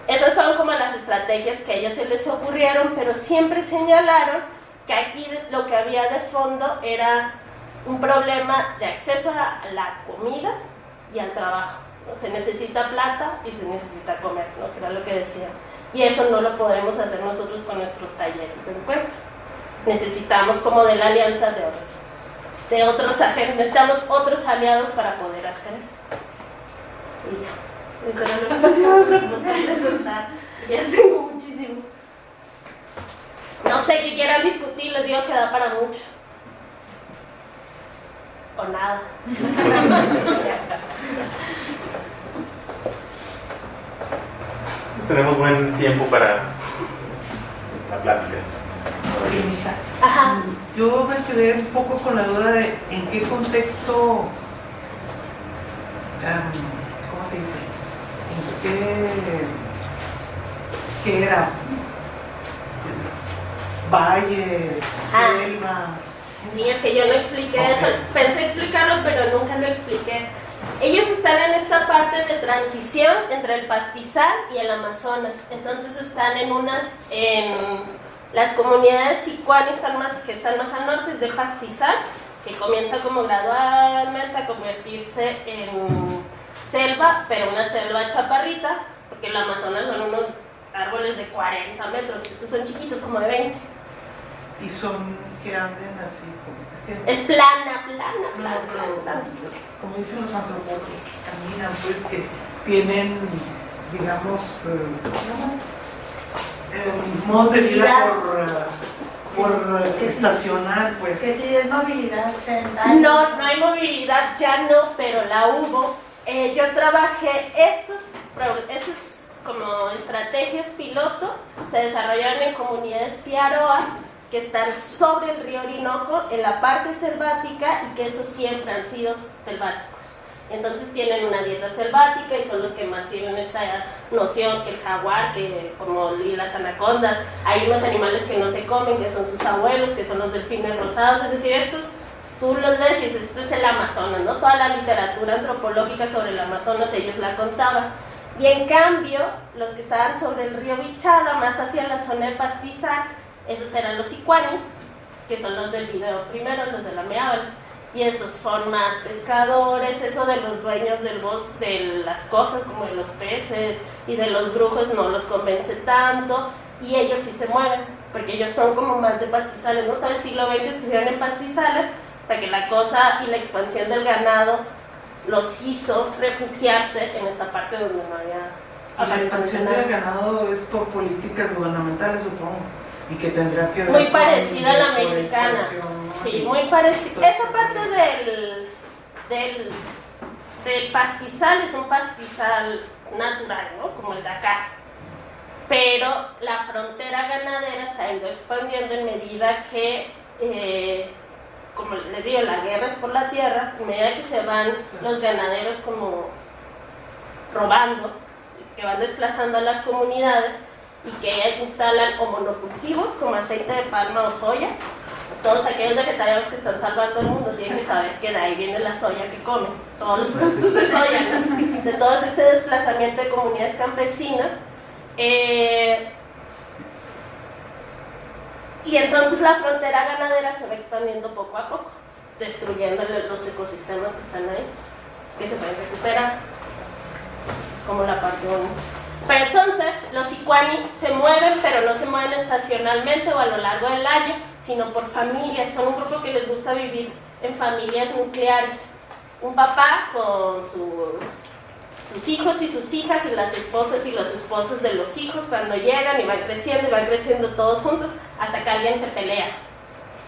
Esas fueron como las estrategias que a ellos se les ocurrieron, pero siempre señalaron que aquí lo que había de fondo era un problema de acceso a la comida y al trabajo, ¿no? Se necesita plata y se necesita comer, ¿no? Que era lo que decían. Y eso no lo podemos hacer nosotros con nuestros talleres de encuentro. Necesitamos como de la alianza de otros agentes, necesitamos otros aliados para poder hacer eso. Y ya, eso era lo que pasaba por presentar. Ya tengo muchísimo. No sé qué quieran discutir, les digo que da para mucho. O nada. Tenemos buen tiempo para la plática. Ajá. Yo me quedé un poco con la duda de en qué contexto, ¿cómo se dice? ¿Qué era? Valle, selva. Sí, es que yo no expliqué eso. Pensé explicarlo, pero nunca lo expliqué. Ellos están en esta parte de transición entre el pastizal y el Amazonas. Entonces están en las comunidades Sicuani que están más al norte, es de pastizal, que comienza como gradualmente a convertirse en selva, pero una selva chaparrita, porque el Amazonas son unos árboles de 40 metros, estos son chiquitos, como de 20. Y son que anden así, es plana. Como dicen los antropólogos que caminan, pues que tienen, digamos, modos de vida por estacional, pues. Que si es movilidad sedentaria. No hay movilidad, ya no, pero la hubo. Yo trabajé estos como estrategias piloto, se desarrollaron en comunidades Piaroa, que están sobre el río Orinoco, en la parte selvática, y que esos siempre han sido selváticos. Entonces tienen una dieta selvática y son los que más tienen esta noción que el jaguar, y las anacondas. Hay unos animales que no se comen, que son sus abuelos, que son los delfines rosados. Es decir, estos, tú los ves y dices, esto es el Amazonas, ¿no? Toda la literatura antropológica sobre el Amazonas ellos la contaban. Y en cambio, los que estaban sobre el río Vichada, más hacia la zona de pastizal, esos eran los Sicuani, que son los del video primero, los de la Meábal, y esos son más pescadores. Eso de los dueños del bosque, de las cosas como de los peces y de los brujos no los convence tanto, y ellos sí se mueven, porque ellos son como más de pastizales, ¿no? Todo el siglo XX estuvieron en pastizales, hasta que la cosa y la expansión del ganado los hizo refugiarse en esta parte donde no había... La expansión del ganado es por políticas gubernamentales, supongo. Y que tendrá que ver muy parecida a la mexicana, sí, muy parecida. Esa parte del pastizal es un pastizal natural, ¿no? Como el de acá, pero la frontera ganadera se ha ido expandiendo en medida que como les digo, la guerra es por la tierra, a medida que se van los ganaderos como robando, que van desplazando a las comunidades y que instalan o monocultivos como aceite de palma o soya. Todos aquellos vegetarianos que están salvando el mundo tienen que saber que de ahí viene la soya que comen, todos los productos de soya, ¿no? De todo este desplazamiento de comunidades campesinas. Y entonces la frontera ganadera se va expandiendo poco a poco, destruyendo los ecosistemas que están ahí, que se pueden recuperar. Es como la parte 1. Pero entonces los Sicuani se mueven, pero no se mueven estacionalmente o a lo largo del año, sino por familias. Son un grupo que les gusta vivir en familias nucleares. Un papá con sus hijos y sus hijas y las esposas y los esposos de los hijos cuando llegan y van creciendo todos juntos hasta que alguien se pelea,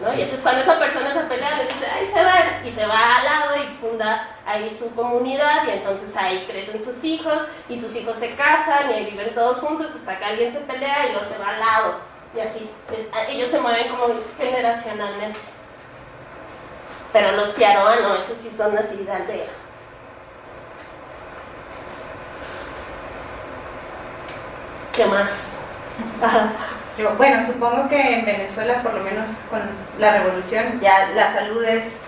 ¿no? Y entonces cuando esa persona se pelea, le dice, ahí se va, y se va al lado y funda ahí su comunidad, y entonces ahí crecen sus hijos, y sus hijos se casan, y ahí viven todos juntos hasta que alguien se pelea y luego se va al lado, y así. Ellos se mueven como generacionalmente. Pero los Piaroa no, esos sí son así de aldea. ¿Qué más? Bueno, supongo que en Venezuela, por lo menos con la revolución, ya la salud es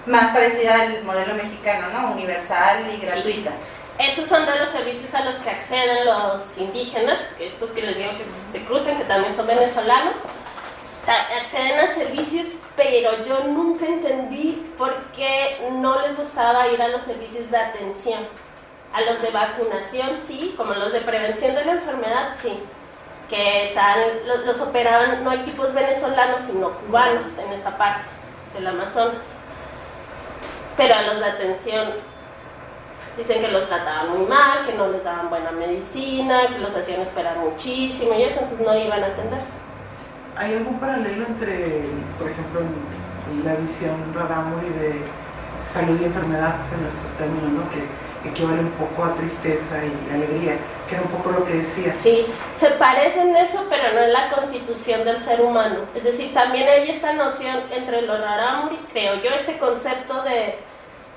más parecida al modelo mexicano, ¿no? Universal y gratuita. Sí. Esos son de los servicios a los que acceden los indígenas, que estos que les digo que se cruzan, que también son venezolanos. O sea, acceden a servicios, pero yo nunca entendí por qué no les gustaba ir a los servicios de atención. A los de vacunación sí, como los de prevención de la enfermedad sí, que los operaban no equipos venezolanos sino cubanos en esta parte del Amazonas. Pero a los de atención dicen que los trataban muy mal, que no les daban buena medicina, que los hacían esperar muchísimo y eso, entonces no iban a atenderse. ¿Hay algún paralelo entre, por ejemplo, la visión Rarámuri de salud y enfermedad en nuestros términos, ¿no? Que equivale un poco a tristeza y alegría, que era un poco lo que decía? Sí, se parecen en eso, pero no en la constitución del ser humano. Es decir, también hay esta noción entre los Rarámuri, creo yo, este concepto de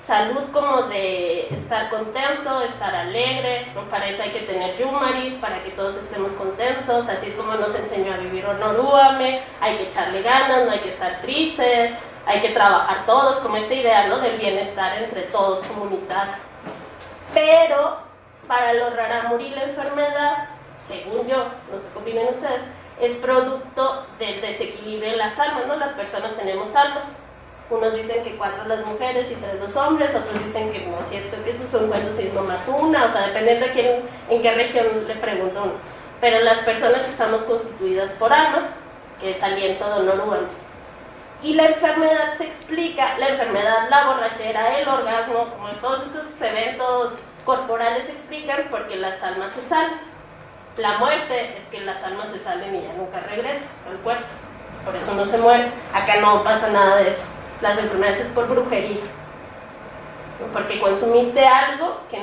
salud como de estar contento, estar alegre, ¿no? Para eso hay que tener yumaris, para que todos estemos contentos, así es como nos enseñó a vivir Onorúame, hay que echarle ganas, no hay que estar tristes, hay que trabajar todos, como esta idea, ¿no? Del bienestar entre todos, comunitario. Pero para los Rarámuri la enfermedad, según yo, no sé qué opinan ustedes, es producto del desequilibrio de las almas, ¿no? Las personas tenemos almas. Unos dicen que 4 las mujeres y 3 los hombres, otros dicen que no es cierto, que esos son cuentos y no más una, o sea, depende de quién, en qué región le pregunto uno. Pero las personas estamos constituidas por almas, que es aliento de Onorúame. Y la enfermedad se explica, la enfermedad, la borrachera, el orgasmo, como todos esos eventos corporales se explican porque las almas se salen. La muerte es que las almas se salen y ya nunca regresan al cuerpo, por eso no se mueren. Acá no pasa nada de eso. Las enfermedades es por brujería, porque consumiste algo que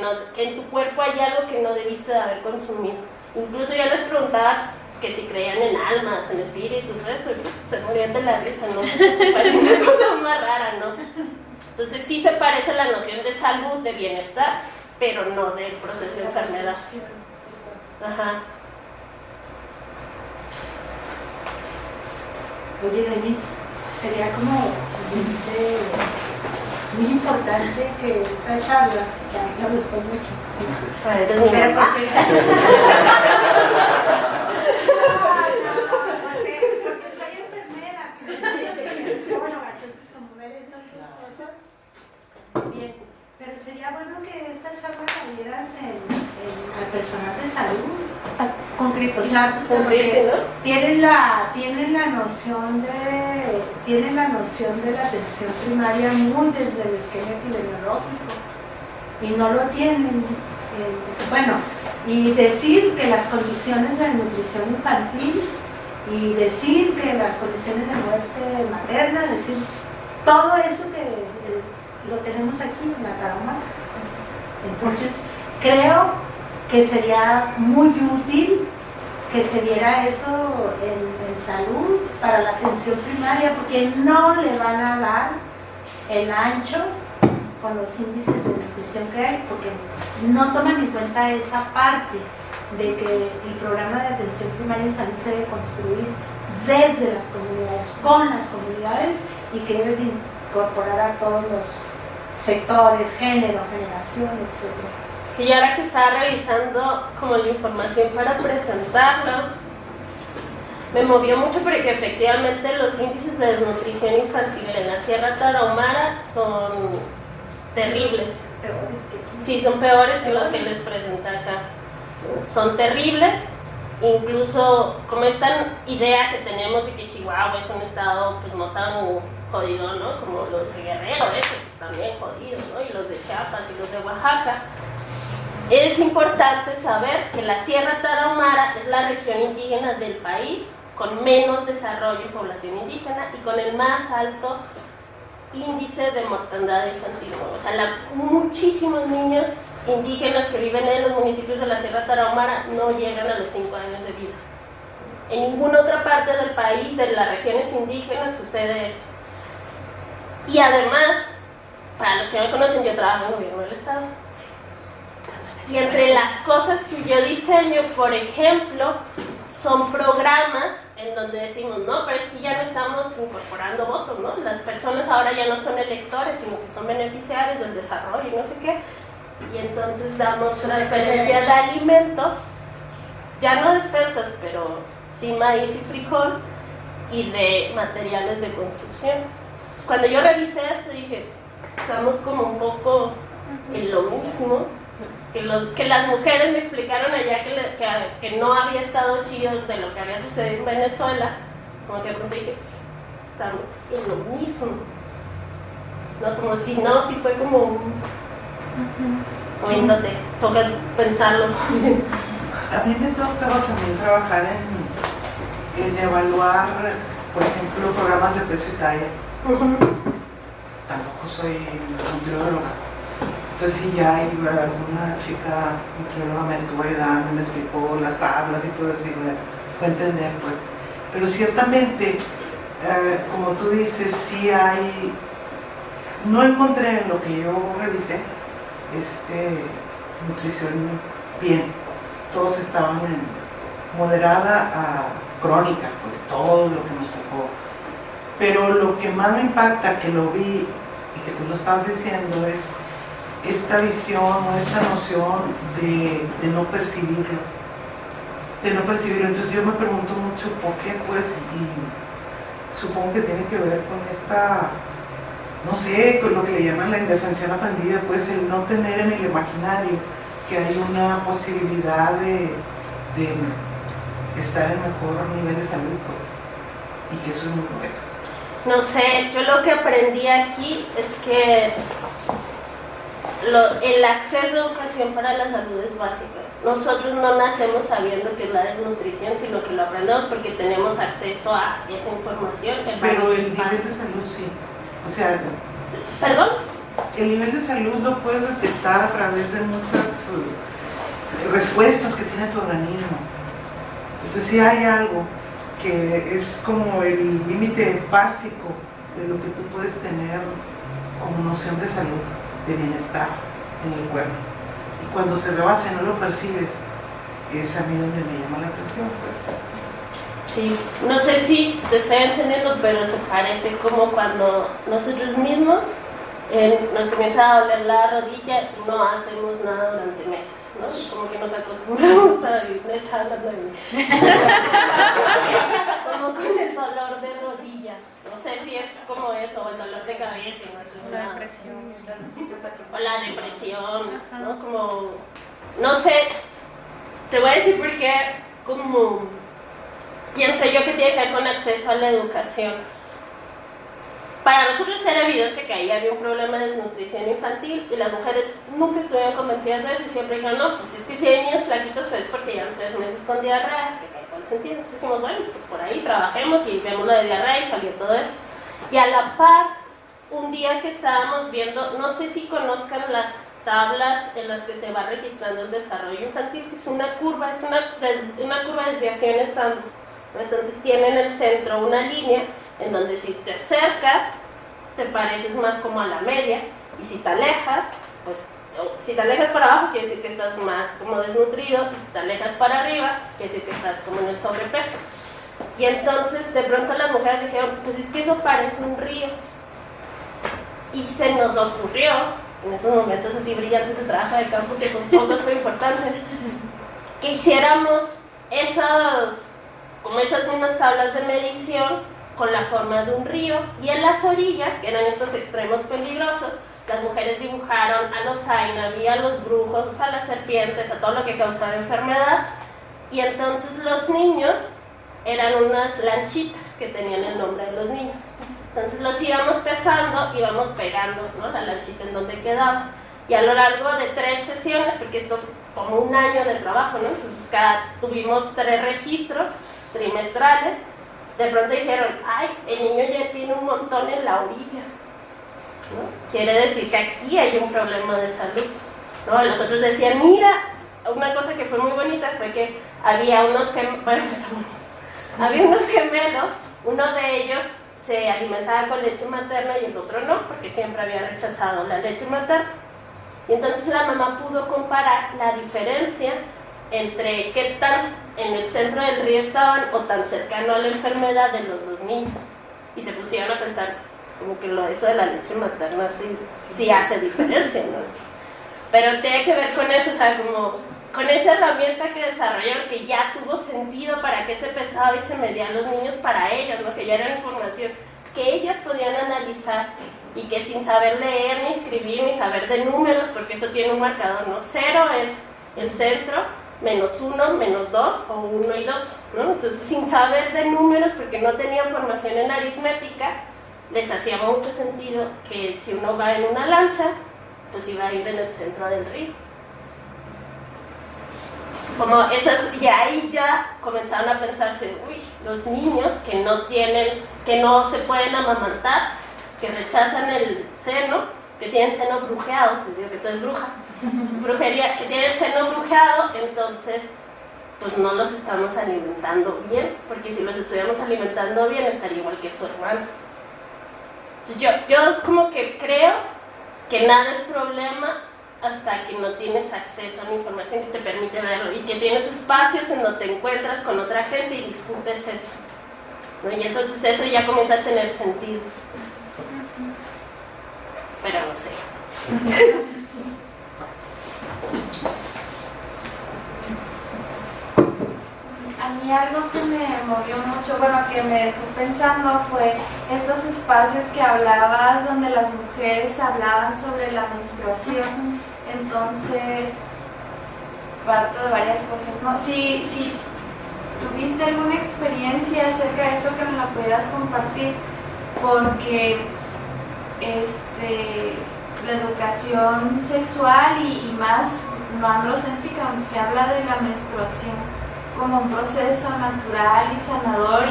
en tu cuerpo hay algo que no debiste de haber consumido. Incluso yo les preguntaba que si creían en almas, en espíritus, eso, se morían de la risa, ¿no? Parece una cosa más rara, ¿no? Entonces sí se parece la noción de salud, de bienestar, pero no del proceso de enfermedad. Ajá. Oye, Denise, sería como muy importante que esta charla, que a mí me gustó mucho. Pero porque soy enfermera. Bueno, entonces como ver esas dos cosas, bien. Pero sería bueno que esta charla la dieras al personal de salud. Concreto. O sea, porque tienen la noción de la atención primaria muy desde el esquema epidemiológico y no lo tienen. Bueno, y decir que las condiciones de nutrición infantil y decir que las condiciones de muerte materna, decir todo eso que lo tenemos aquí en la Tarahumara. Entonces, creo que sería muy útil que se diera eso en salud para la atención primaria, porque no le van a dar el ancho con los índices de nutrición que hay, porque no toman en cuenta esa parte de que el programa de atención primaria en salud se debe construir desde las comunidades, con las comunidades, y que debe de incorporar a todos los sectores, género, generación, etc. Es que yo ahora que estaba revisando como la información para presentarlo, me movió mucho porque efectivamente los índices de desnutrición infantil en la Sierra Tarahumara son terribles. Peores que aquí. Sí, son peores que los que les presenté acá. Son terribles, incluso como esta idea que tenemos de que Chihuahua es un estado pues no tan jodido, ¿no? Como los de Guerrero, esos están bien jodidos, ¿no? Y los de Chiapas y los de Oaxaca. Es importante saber que la Sierra Tarahumara es la región indígena del país con menos desarrollo en población indígena y con el más alto índice de mortandad infantil. O sea, muchísimos niños indígenas que viven en los municipios de la Sierra Tarahumara no llegan a los 5 años de vida. En ninguna otra parte del país, de las regiones indígenas, sucede eso. Y además, para los que no me conocen, yo trabajo en el gobierno del estado. Y entre las cosas que yo diseño, por ejemplo, son programas en donde decimos, no, pero es que ya no estamos incorporando votos, ¿no? Las personas ahora ya no son electores, sino que son beneficiarios del desarrollo y no sé qué. Y entonces damos transferencias de alimentos, ya no despensas, pero sí maíz y frijol, y de materiales de construcción. Entonces, cuando yo revisé esto dije, estamos como un poco en lo mismo, que las mujeres me explicaron allá que no había estado chido de lo que había sucedido en Venezuela, como que de pronto dije, estamos en lo mismo. No, como si no, si fue como un... Oíndote, toca pensarlo. A mí me tocaba también trabajar en evaluar, por ejemplo, programas de peso y talla. Tampoco soy nutrióloga. Entonces, si ya iba alguna chica nutrióloga me estuvo ayudando, me explicó las tablas y todo eso, y me fue a entender, pues. Pero ciertamente, como tú dices, sí hay. No encontré en lo que yo revisé nutrición bien. Todos estaban en moderada a crónica, pues todo lo que nos tocó. Pero lo que más me impacta, que lo vi y que tú lo estabas diciendo, es esta visión o esta noción de no percibirlo. De no percibirlo. Entonces yo me pregunto mucho por qué, pues, y supongo que tiene que ver con esta, no sé, con lo que le llaman la indefensión aprendida, pues el no tener en el imaginario que hay una posibilidad de estar en mejor nivel de salud, pues, y que eso es muy grueso. No sé, yo lo que aprendí aquí es que el acceso a educación para la salud es básico. Nosotros no nacemos sabiendo qué es la desnutrición, sino que lo aprendemos porque tenemos acceso a esa información. Pero el nivel de salud sí. O sea, ¿perdón? El nivel de salud lo puedes detectar a través de muchas respuestas que tiene tu organismo. Entonces sí hay algo que es como el límite básico de lo que tú puedes tener como noción de salud, de bienestar en el cuerpo. Y cuando se rebasa y no lo percibes, es a mí donde me llama la atención, pues. Sí, no sé si te estoy entendiendo, pero se parece como cuando nosotros mismos nos comienza a doler la rodilla y no hacemos nada durante meses, ¿no? Como que nos acostumbramos a vivir, no está hablando de mí. Como con el dolor de rodilla. No sé si es como eso, o el dolor de cabeza y no haces nada. O la depresión, ¿no? Como, no sé, te voy a decir por qué, como pienso yo que tiene que ver con acceso a la educación. Para nosotros era evidente que ahí había un problema de desnutrición infantil y las mujeres nunca estuvieron convencidas de eso y siempre dijeron, no, pues es que si hay niños flaquitos pues es porque llevan 3 meses con diarrea, que cae todo el sentido. Entonces dijimos, bueno, pues por ahí trabajemos y vemos lo de diarrea y salió todo esto. Y a la par, un día que estábamos viendo, no sé si conozcan las tablas en las que se va registrando el desarrollo infantil, que es una curva, es una curva de desviación estándar. Entonces tiene en el centro una línea en donde si te acercas te pareces más como a la media, y si te alejas, pues si te alejas para abajo quiere decir que estás más como desnutrido, y si te alejas para arriba quiere decir que estás como en el sobrepeso. Y entonces de pronto las mujeres dijeron, pues es que eso parece un río. Y se nos ocurrió, en esos momentos así brillantes de trabajo de campo, que son todos muy importantes, que hiciéramos como esas mismas tablas de medición con la forma de un río, y en las orillas, que eran estos extremos peligrosos, las mujeres dibujaron a los Ainabi, a los brujos, a las serpientes, a todo lo que causaba enfermedad, y entonces los niños eran unas lanchitas que tenían el nombre de los niños. Entonces los íbamos pesando, íbamos pegando, ¿no?, la lanchita en donde quedaba. Y a lo largo de 3 sesiones, porque esto fue como un año de trabajo, ¿no?, entonces tuvimos 3 registros trimestrales, de pronto dijeron, ay, el niño ya tiene un montón en la orilla, ¿no? Quiere decir que aquí hay un problema de salud, ¿no? Los otros decían, mira, una cosa que fue muy bonita fue que había unos gemelos, uno de ellos se alimentaba con leche materna y el otro no, porque siempre había rechazado la leche materna. Y entonces la mamá pudo comparar la diferencia entre qué tan en el centro del río estaban o tan cercano a la enfermedad de los 2 niños. Y se pusieron a pensar como que eso de la leche materna sí hace diferencia, ¿no? Pero tiene que ver con eso, o sea, como con esa herramienta que desarrollaron, que ya tuvo sentido para qué se pesaba y se medían los niños para ellos, ¿no? Que ya era información que ellas podían analizar, y que sin saber leer ni escribir ni saber de números, porque eso tiene un marcador, ¿no? 0 es el centro, -1, -2 o 1 y 2, ¿no? Entonces, sin saber de números, porque no tenían formación en aritmética, les hacía mucho sentido que si uno va en una lancha, pues iba a ir en el centro del río. Como esas, y ahí ya comenzaron a pensarse, uy, los niños que no se pueden amamantar, que rechazan el seno, que tienen seno brujeado, les digo que tú eres brujería, que tienen el seno brujeado, entonces pues no los estamos alimentando bien, porque si los estuviéramos alimentando bien estaría igual que su hermano. Entonces, yo como que creo que nada es problema hasta que no tienes acceso a la información que te permite verlo, y que tienes espacios en donde te encuentras con otra gente y discutes eso, ¿no? Y entonces eso ya comienza a tener sentido. Pero no sé. A mí algo que me movió mucho, bueno, que me dejó pensando, fue estos espacios que hablabas donde las mujeres hablaban sobre la menstruación. Entonces, parto de varias cosas, ¿no? Si tuviste alguna experiencia acerca de esto, que me la pudieras compartir, porque la educación sexual y más no androcéntrica, donde se habla de la menstruación como un proceso natural y sanador,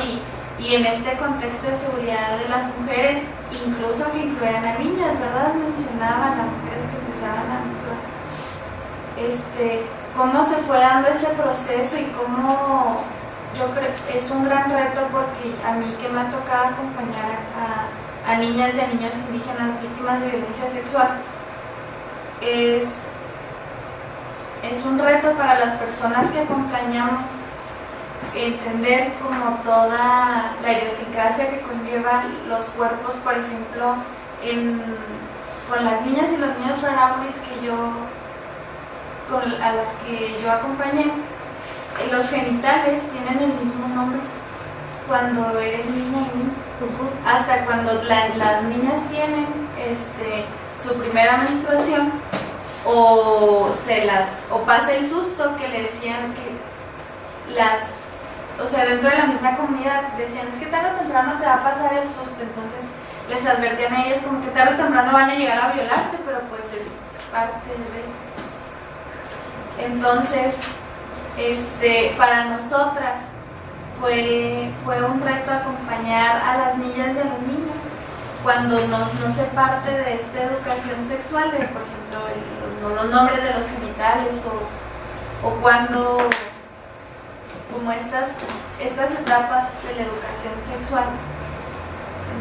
y en este contexto de seguridad de las mujeres, incluso que incluían a niñas, ¿verdad? Mencionaban a mujeres que empezaban a menstruar. ¿Cómo se fue dando ese proceso y cómo? Yo creo que es un gran reto, porque a mí, que me ha tocado acompañar a niñas y a niños indígenas víctimas de violencia sexual, es un reto para las personas que acompañamos entender como toda la idiosincrasia que conlleva los cuerpos, por ejemplo, con las niñas y los niños rarámuris a las que yo acompañé. Los genitales tienen el mismo nombre cuando eres niña y niño, hasta cuando las niñas tienen su primera menstruación, o pasa el susto, que le decían que dentro de la misma comunidad decían, es que tarde o temprano te va a pasar el susto, entonces les advertían a ellas como que tarde o temprano van a llegar a violarte, pero pues es parte de... Entonces, para nosotras fue un reto acompañar a las niñas y a los niños cuando no se parte de esta educación sexual, de, por ejemplo, los nombres de los genitales, o cuando, como estas etapas de la educación sexual,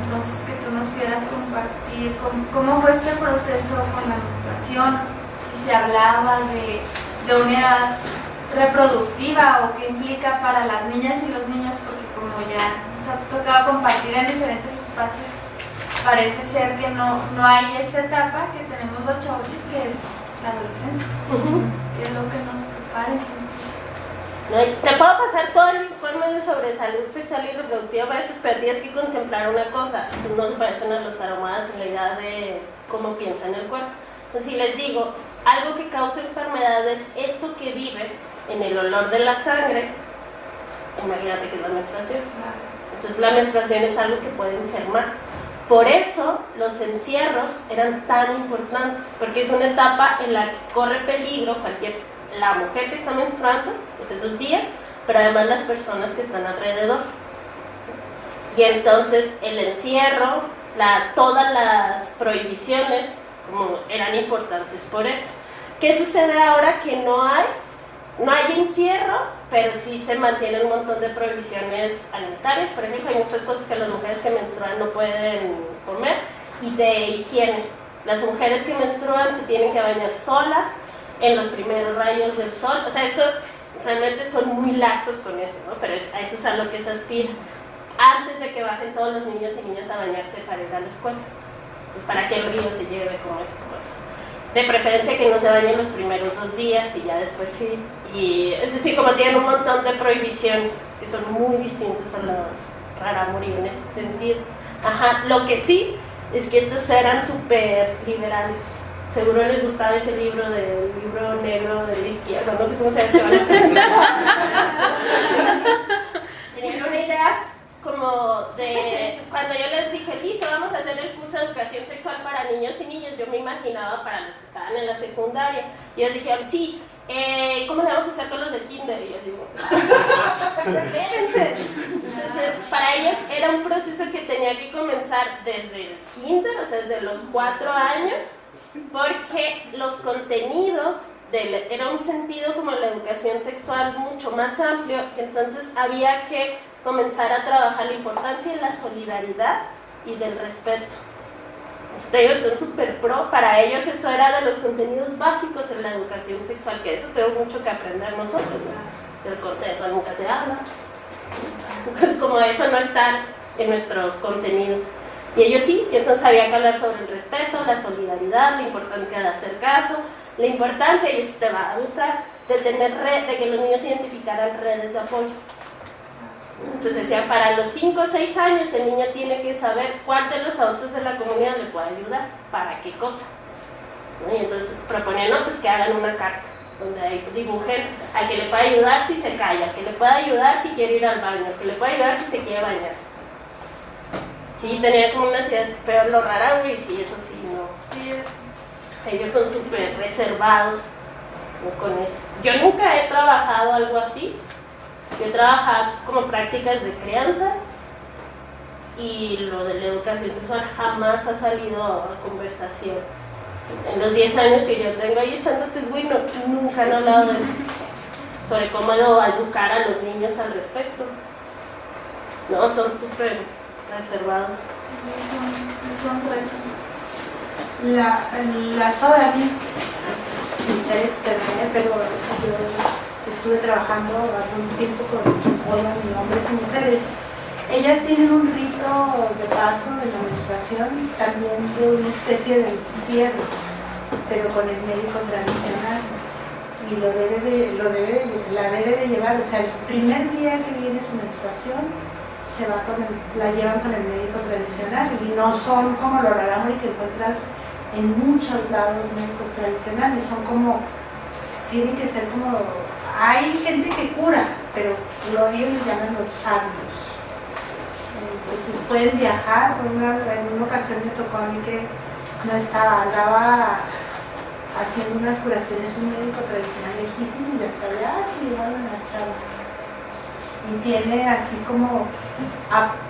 Entonces, que tú nos pudieras compartir cómo fue este proceso con la menstruación, si se hablaba de una edad reproductiva o qué implica para las niñas y los niños, porque como ya nos ha tocado compartir en diferentes espacios, parece ser que no hay esta etapa que tenemos los chavos, que es la adolescencia, que es lo que nos prepara. Entonces, te puedo pasar todo el informe sobre salud sexual y reproductiva para eso, pero tienes que contemplar una cosa: no se parecen a los taromadas en la idea de cómo piensa en el cuerpo. Entonces, si les digo, algo que causa enfermedades es eso que vive en el olor de la sangre, imagínate que es la menstruación. Entonces la menstruación es algo que puede enfermar. Por eso los encierros eran tan importantes, porque es una etapa en la que corre peligro la mujer que está menstruando, pues esos días, pero además las personas que están alrededor. Y entonces el encierro, todas las prohibiciones como eran importantes por eso. ¿Qué sucede ahora? Que no hay encierro, pero sí se mantiene un montón de prohibiciones alimentarias. Por ejemplo, hay muchas cosas que las mujeres que menstruan no pueden comer, y de higiene. Las mujeres que menstruan se tienen que bañar solas en los primeros rayos del sol. O sea, esto realmente son muy laxos con eso, ¿no? Pero a eso es a lo que se aspira. Antes de que bajen todos los niños y niñas a bañarse para ir a la escuela, pues para que el río se lleve como esas cosas. De preferencia que no se bañen los primeros 2 días y ya después sí. Y es decir, como tienen un montón de prohibiciones que son muy distintos a los rarámuri en ese sentido. Lo que sí es que estos eran súper liberales. Seguro les gustaba ese libro del libro negro de la izquierda, no sé cómo se llama, que van a presentar. Tenían una idea como de, cuando yo les dije, listo, vamos a hacer el curso de educación sexual para niños y niñas, yo me imaginaba para los que estaban en la secundaria, y ellos dijeron, sí, ¿cómo le vamos a hacer con los de kinder? Y yo digo, espérense. Entonces, para ellos era un proceso que tenía que comenzar desde el kinder, o sea, desde los 4 años, porque los contenidos era un sentido como la educación sexual mucho más amplio, que entonces había que comenzar a trabajar la importancia de la solidaridad y del respeto. Ustedes son súper pro, para ellos eso era de los contenidos básicos en la educación sexual, que eso tengo mucho que aprender nosotros, ¿no? Del consenso nunca se habla, pues como eso no está en nuestros contenidos. Y ellos sí, y entonces había que hablar sobre el respeto, la solidaridad, la importancia de hacer caso, la importancia, y esto te va a gustar, de que los niños identificaran redes de apoyo. Entonces decían, para los 5 o 6 años el niño tiene que saber cuál de los adultos de la comunidad le puede ayudar, para qué cosa, ¿no? Y entonces proponían, no, pues que hagan una carta donde ahí dibujen al que le puede ayudar si se calla, al que le puede ayudar si quiere ir al baño, al que le puede ayudar si se quiere bañar. Sí, tenía como unas ideas, pero lo raro, güey, sí, eso sí, no. sí, Ellos son súper reservados, ¿no? Con eso. Yo nunca he trabajado algo así. Yo he trabajado como prácticas de crianza, y lo de la educación sexual jamás ha salido a conversación. En los 10 años que yo tengo ahí echándote, güey, nunca han hablado de eso, sobre cómo educar a los niños al respecto. No, son súper reservados. son retos. La SODAVI, sin ser experta, pero yo estuve trabajando algún tiempo con hombres y mujeres. Ellas tienen un rito de paso de la menstruación, también de una especie de encierro, pero con el médico tradicional, y la debe de llevar. O sea, el primer día que viene su menstruación la llevan con el médico tradicional, y no son como los rarámuri que encuentras en muchos lados médicos tradicionales, son como, tienen que ser como, hay gente que cura, pero ellos les llaman los sabios. Entonces pueden viajar. En una ocasión me tocó a mí que andaba haciendo unas curaciones un médico tradicional lejísimo, y hasta allá se llevaron a la chava. Y tiene así como,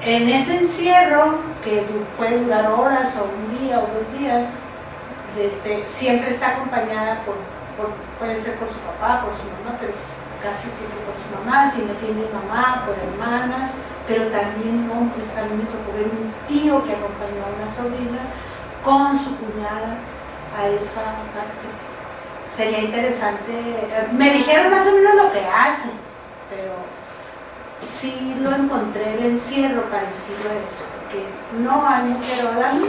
en ese encierro, que puede durar horas o un día o 2 días, siempre está acompañada puede ser por su papá, por su mamá, pero casi siempre por su mamá. Si no tiene mamá, por hermanas, pero también hombres. A mí me tocó ver un tío que acompañó a una sobrina con su cuñada a esa parte. Sería interesante, me dijeron más o menos lo que hacen, pero sí lo encontré el encierro parecido a eso, porque no hay mujer órale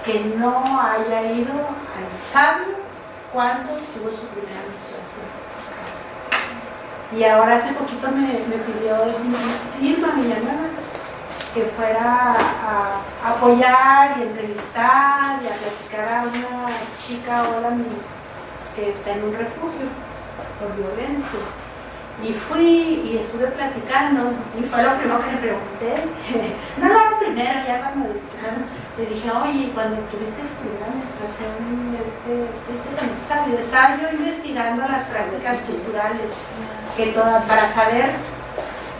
que no haya ido al sabio cuando tuvo su primera menstruación. Y ahora hace poquito me pidió Irma Villanueva que fuera a apoyar y entrevistar y a platicar a una chica que está en un refugio por violencia. Y fui y estuve platicando y fue lo primero que le pregunté. No lo primero, ya cuando le dije, oye, cuando tuviste tu primera menstruación, estaba yo investigando las prácticas culturales, para saber,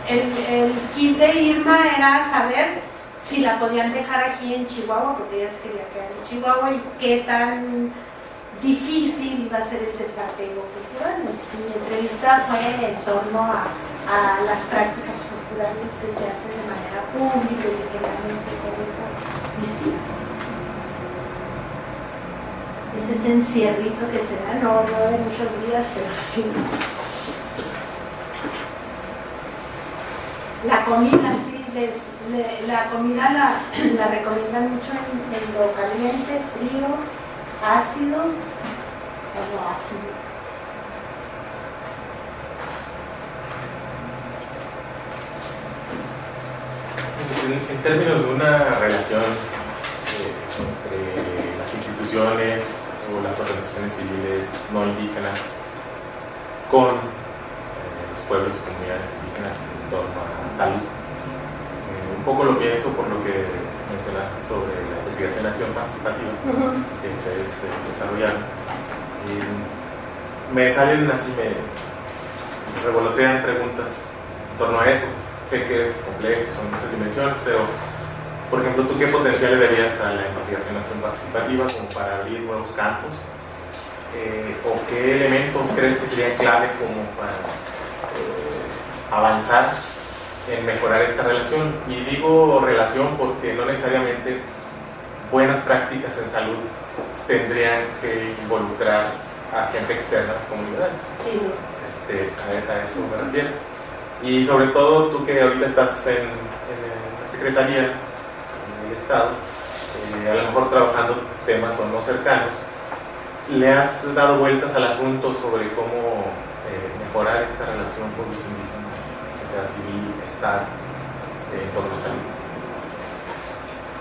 el kit de Irma era saber si la podían dejar aquí en Chihuahua, porque ella se quería quedar en Chihuahua, y qué tan difícil va a ser el desapego cultural. Entonces, mi entrevista fue en torno a las prácticas culturales que se hacen de manera pública y generalmente pública. Y sí, ese encierrito que se da, no de muchos días, pero sí. La comida, sí, la comida la recomiendan mucho en lo caliente, frío, ácido o no ácido. En términos de una relación entre las instituciones o las organizaciones civiles no indígenas con los pueblos y comunidades indígenas en torno a salud, un poco lo pienso por lo que mencionaste sobre la investigación de acción participativa que ustedes desarrollaron. Me salen así, me revolotean preguntas en torno a eso. Sé que es complejo, son muchas dimensiones, pero por ejemplo, ¿tú qué potencial le darías a la investigación de acción participativa como para abrir nuevos campos? ¿O qué elementos crees que serían clave como para avanzar en mejorar esta relación? Y digo relación porque no necesariamente buenas prácticas en salud tendrían que involucrar a gente externa a las comunidades. Sí. A eso me refiero. Y sobre todo tú que ahorita estás en la Secretaría del Estado, a lo mejor trabajando temas o no cercanos, ¿le has dado vueltas al asunto sobre cómo mejorar esta relación con los indígenas, o sea, civil, Estado, en torno a salud?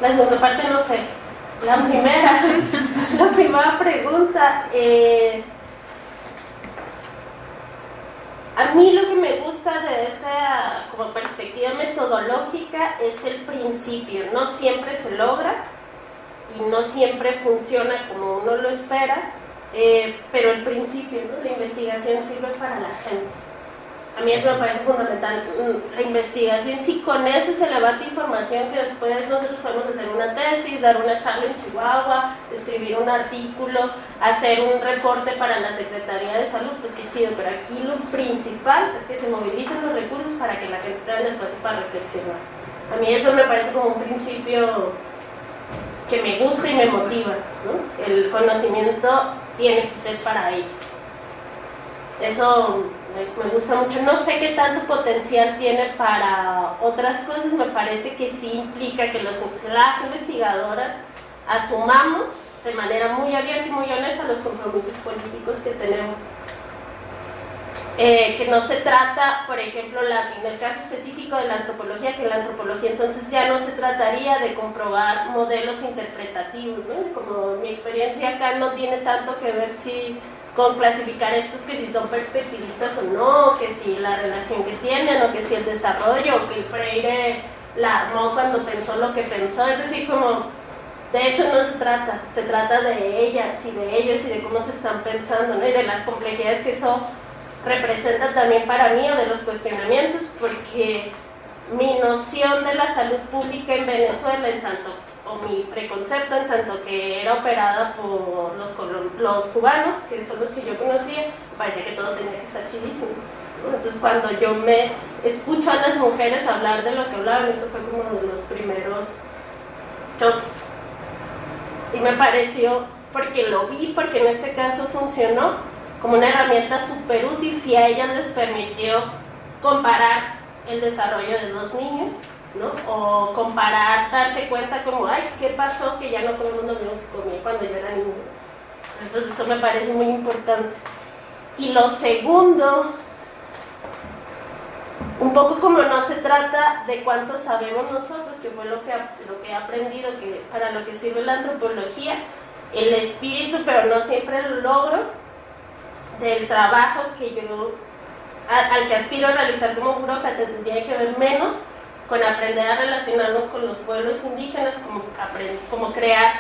La segunda parte no sé. La primera pregunta, a mí lo que me gusta de esta como perspectiva metodológica es el principio. No siempre se logra y no siempre funciona como uno lo espera, pero el principio, ¿no? La investigación sirve para la gente. A mí eso me parece fundamental. La investigación, si con eso se levanta información que después nosotros podemos hacer una tesis, dar una charla en Chihuahua, escribir un artículo, hacer un reporte para la Secretaría de Salud, pues qué chido, pero aquí lo principal es que se movilicen los recursos para que la gente tenga el espacio para reflexionar. A mí eso me parece como un principio que me gusta y me motiva, ¿no? El conocimiento tiene que ser para ellos. Eso me gusta mucho. No sé qué tanto potencial tiene para otras cosas. Me parece que sí implica que las investigadoras asumamos de manera muy abierta y muy honesta los compromisos políticos que tenemos. Que no se trata, por ejemplo, en el caso específico de la antropología, que en la antropología entonces ya no se trataría de comprobar modelos interpretativos, ¿no? Como mi experiencia acá no tiene tanto que ver con clasificar estos, que si son perspectivistas o no, que si la relación que tienen, o que si el desarrollo, o que el Freire la armó cuando pensó lo que pensó. Es decir, como de eso no se trata de ellas y de ellos y de cómo se están pensando, ¿no? Y de las complejidades que eso representa también para mí, o de los cuestionamientos, porque mi noción de la salud pública en Venezuela, o mi preconcepto en tanto que era operada por los cubanos, que son los que yo conocía, parecía que todo tenía que estar chidísimo. ¿no? Entonces cuando yo me escucho a las mujeres hablar de lo que hablaban, eso fue como uno de los primeros choques. Y me pareció, porque lo vi, porque en este caso funcionó, como una herramienta súper útil si a ellas les permitió comparar el desarrollo de 2 niños, ¿no? O comparar, darse cuenta como, ay, ¿qué pasó? Que ya no comemos lo mismo que comí cuando yo era niño. Eso me parece muy importante. Y lo segundo, un poco como no se trata de cuánto sabemos nosotros, que fue lo que he aprendido, que para lo que sirve la antropología, el espíritu, pero no siempre lo logro, del trabajo que yo, al que aspiro a realizar como burócrata, tiene que ver menos con aprender a relacionarnos con los pueblos indígenas, como crear,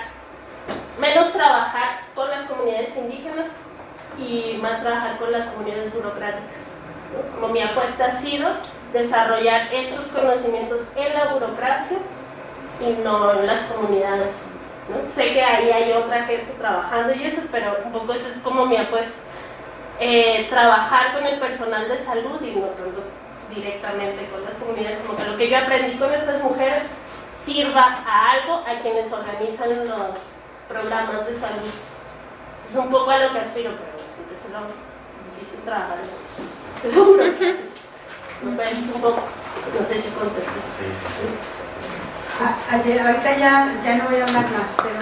menos trabajar con las comunidades indígenas y más trabajar con las comunidades burocráticas, ¿no? Como mi apuesta ha sido desarrollar estos conocimientos en la burocracia y no en las comunidades, ¿no? Sé que ahí hay otra gente trabajando y eso, pero un poco esa es como mi apuesta. Trabajar con el personal de salud y no tanto directamente con las comunidades, como que lo que yo aprendí con estas mujeres sirva a algo a quienes organizan los programas de salud. Es un poco a lo que aspiro, pero siempre es difícil trabajar en la burocracia. Me parece un poco, no sé si contestas. Sí. Ayer, ahorita ya no voy a hablar más, pero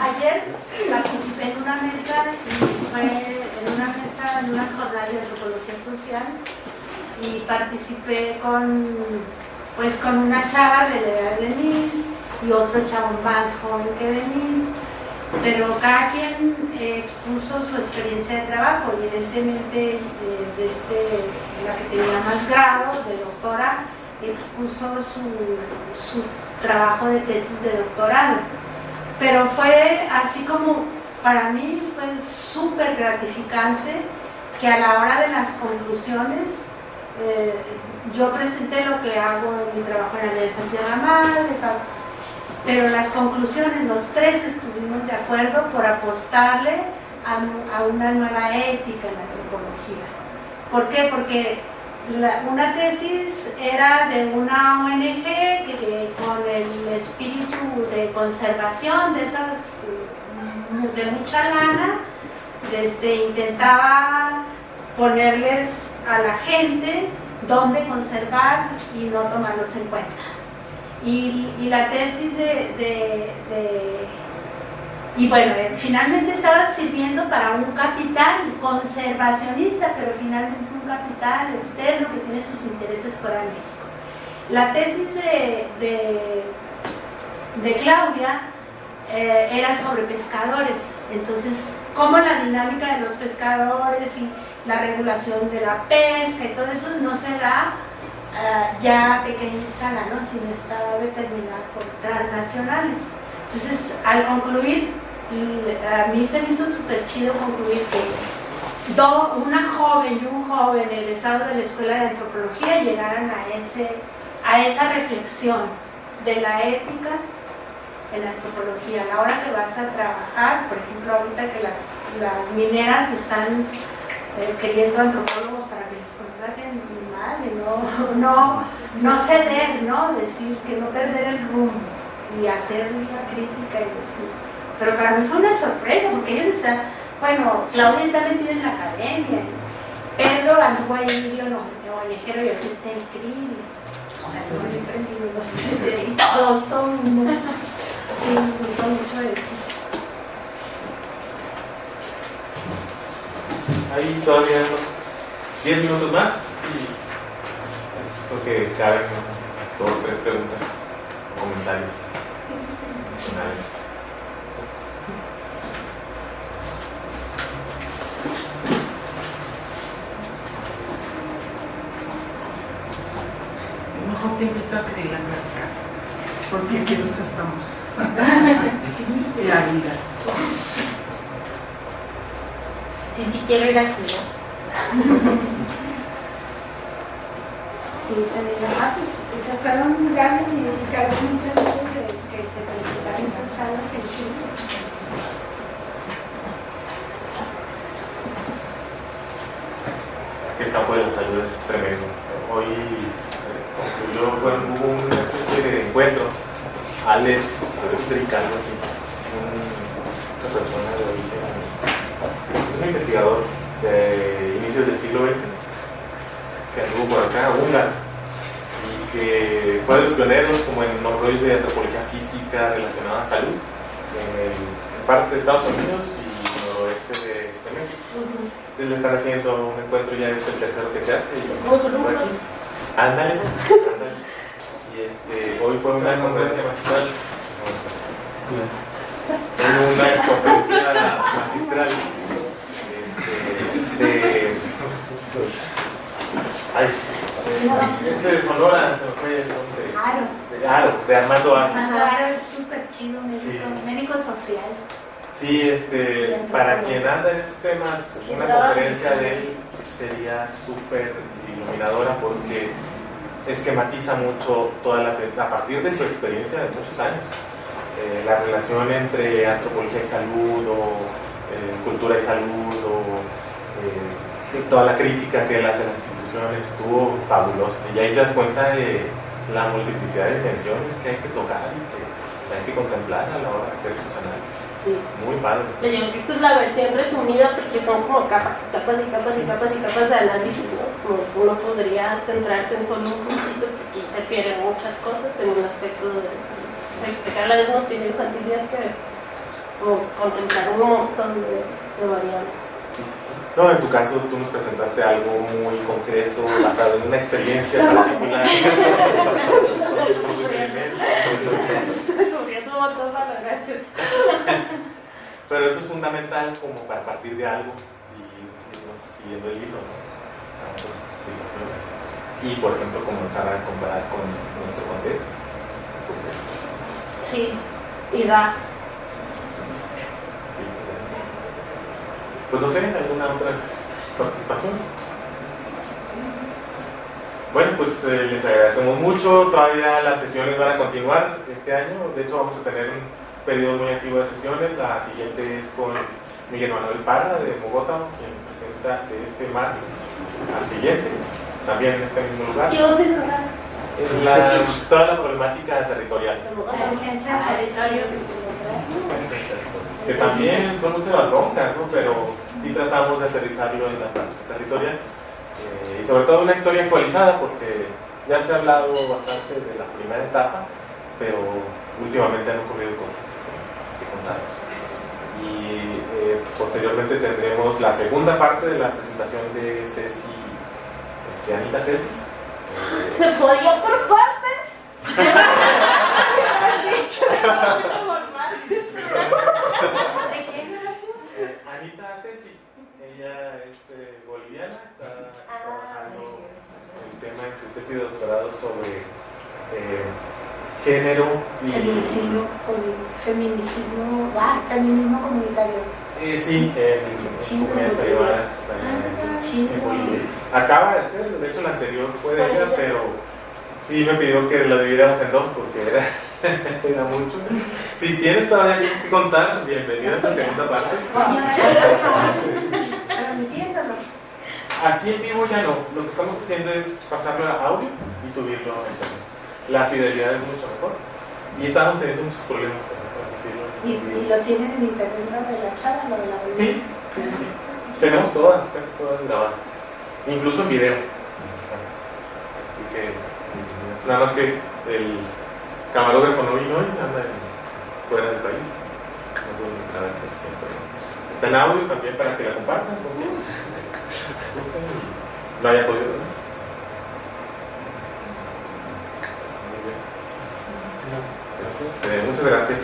ayer participé en una mesa y fue en una jornada de antropología social y participé con una chava de la edad de Denise y otro chavo más joven que Denise, pero cada quien expuso su experiencia de trabajo y evidentemente la que tenía más grado de doctora expuso su trabajo de tesis de doctorado, pero fue así como para mí fue súper gratificante que a la hora de las conclusiones yo presenté lo que hago en mi trabajo en Alianza Sierra Madre, pero las conclusiones, los tres estuvimos de acuerdo por apostarle a una nueva ética en la antropología. ¿Por qué? Porque una tesis era de una ONG que con el espíritu de conservación de mucha lana, intentaba ponerles a la gente dónde conservar y no tomarlos en cuenta. Y la tesis y bueno, finalmente estaba sirviendo para un capital conservacionista, pero finalmente un capital externo que tiene sus intereses fuera de México. La tesis de Claudia era sobre pescadores, entonces cómo la dinámica de los pescadores y la regulación de la pesca y todo eso no se da ya a pequeña escala, ¿no? Sino está determinada por transnacionales. Entonces, al concluir, a mí se me hizo súper chido concluir que una joven y un joven egresados de la Escuela de Antropología llegaran a esa reflexión de la ética en la antropología. A la hora que vas a trabajar, por ejemplo, ahorita que las mineras están queriendo antropólogos para que les contraten, no ceder, ¿no? Decir que no perder el rumbo y hacer una crítica y decir. Pero para mí fue una sorpresa porque ellos están, Claudia está metida en la academia, Pedro anduvo ahí medio ovejero y aquí está increíble. O sea, no he emprendido los todo el mundo. Sí, me gustó mucho eso. Hay todavía unos 10 minutos más y creo que caben unas 2 o 3 preguntas o comentarios adicionales. Mejor te invito a que la platicar, porque aquí nos estamos. Sí, la vida. Sí, quiero ir a Cuba. Sí, también. Pues se fueron ganas y cada uno que se presentaron esas charlas en Chile. Es Alex Drick, algo así, una persona de origen, un investigador de inicios del siglo XX, que anduvo por acá, húngaro, y que fue de los pioneros como en los rollos de antropología física relacionada a salud, en parte de Estados Unidos y noroeste de México. Entonces le están haciendo un encuentro, ya es el tercero que se hace. ¿Cómo son números? Ándale. Y hoy fue una conferencia magistral. Una conferencia magistral de Sonora, se me fue el nombre. De Armando Aro. Claro, es súper chido, médico social. Sí, para quien anda en esos temas, una conferencia de él sería súper iluminadora porque esquematiza mucho a partir de su experiencia de muchos años, la relación entre antropología y salud o cultura y salud o toda la crítica que él hace a las instituciones estuvo fabulosa y ahí te das cuenta de la multiplicidad de dimensiones que hay que tocar y que hay que contemplar a la hora de hacer esos análisis. Sí. Muy padre. Yo digo que esta es la versión resumida porque son como capas y capas y capas y capas y capas de análisis, ¿no? Como uno podría centrarse en solo un puntito porque interfieren muchas cosas en un aspecto de explicar la desnutrición infantil es que como contemplar un montón de variables. No, en tu caso tú nos presentaste algo muy concreto, basado en una experiencia particular. Pero eso es fundamental como para partir de algo y irnos siguiendo el hilo, ¿no? A otras situaciones. Y, por ejemplo, comenzar a comparar con nuestro contexto. Sí, y da. Pues no sé, ¿alguna otra participación? Bueno, pues les agradecemos mucho. Todavía las sesiones van a continuar este año. De hecho, vamos a tener un periodo muy activo de sesiones. La siguiente es con Miguel Manuel Parra de Bogotá, quien presenta de este martes al siguiente, también en este mismo lugar. ¿Qué dónde será? Toda la problemática territorial. Que también son muchas las broncas, ¿no? Pero sí tratamos de aterrizarlo en la parte territorial. Y sobre todo una historia actualizada, porque ya se ha hablado bastante de la primera etapa, pero últimamente han ocurrido cosas que contarnos. Y posteriormente tendremos la segunda parte de la presentación de Ceci, Anita Ceci. ¿Se podía por partes? Anita Ceci, ella es boliviana, está trabajando el tema en su tesis de doctorado sobre género y feminismo comunitario. Sí, en comunidades ayudadas en Bolivia. Acaba de hacer, de hecho la anterior fue de ella, pero sí me pidió que la dividiéramos en dos porque era mucho. Si tienes todavía tienes que contar, bienvenido a esta segunda parte. Transmitiéndolo. Así en vivo ya no, lo que estamos haciendo es pasarlo a audio y subirlo a internet. La fidelidad es mucho mejor y estamos teniendo muchos problemas con transmitirlo. ¿Y lo tienen en internet lo de la charla, lo de la web? Sí. Tenemos todas, casi todas grabadas, incluso en video. Así que nada más que el camarógrafo no vino hoy, anda fuera del país. No puedo entrar a esta sesión, pero está en audio también para que la compartan con quienes gusten y no haya podido, ¿no? Muy bien. Pues, muchas gracias.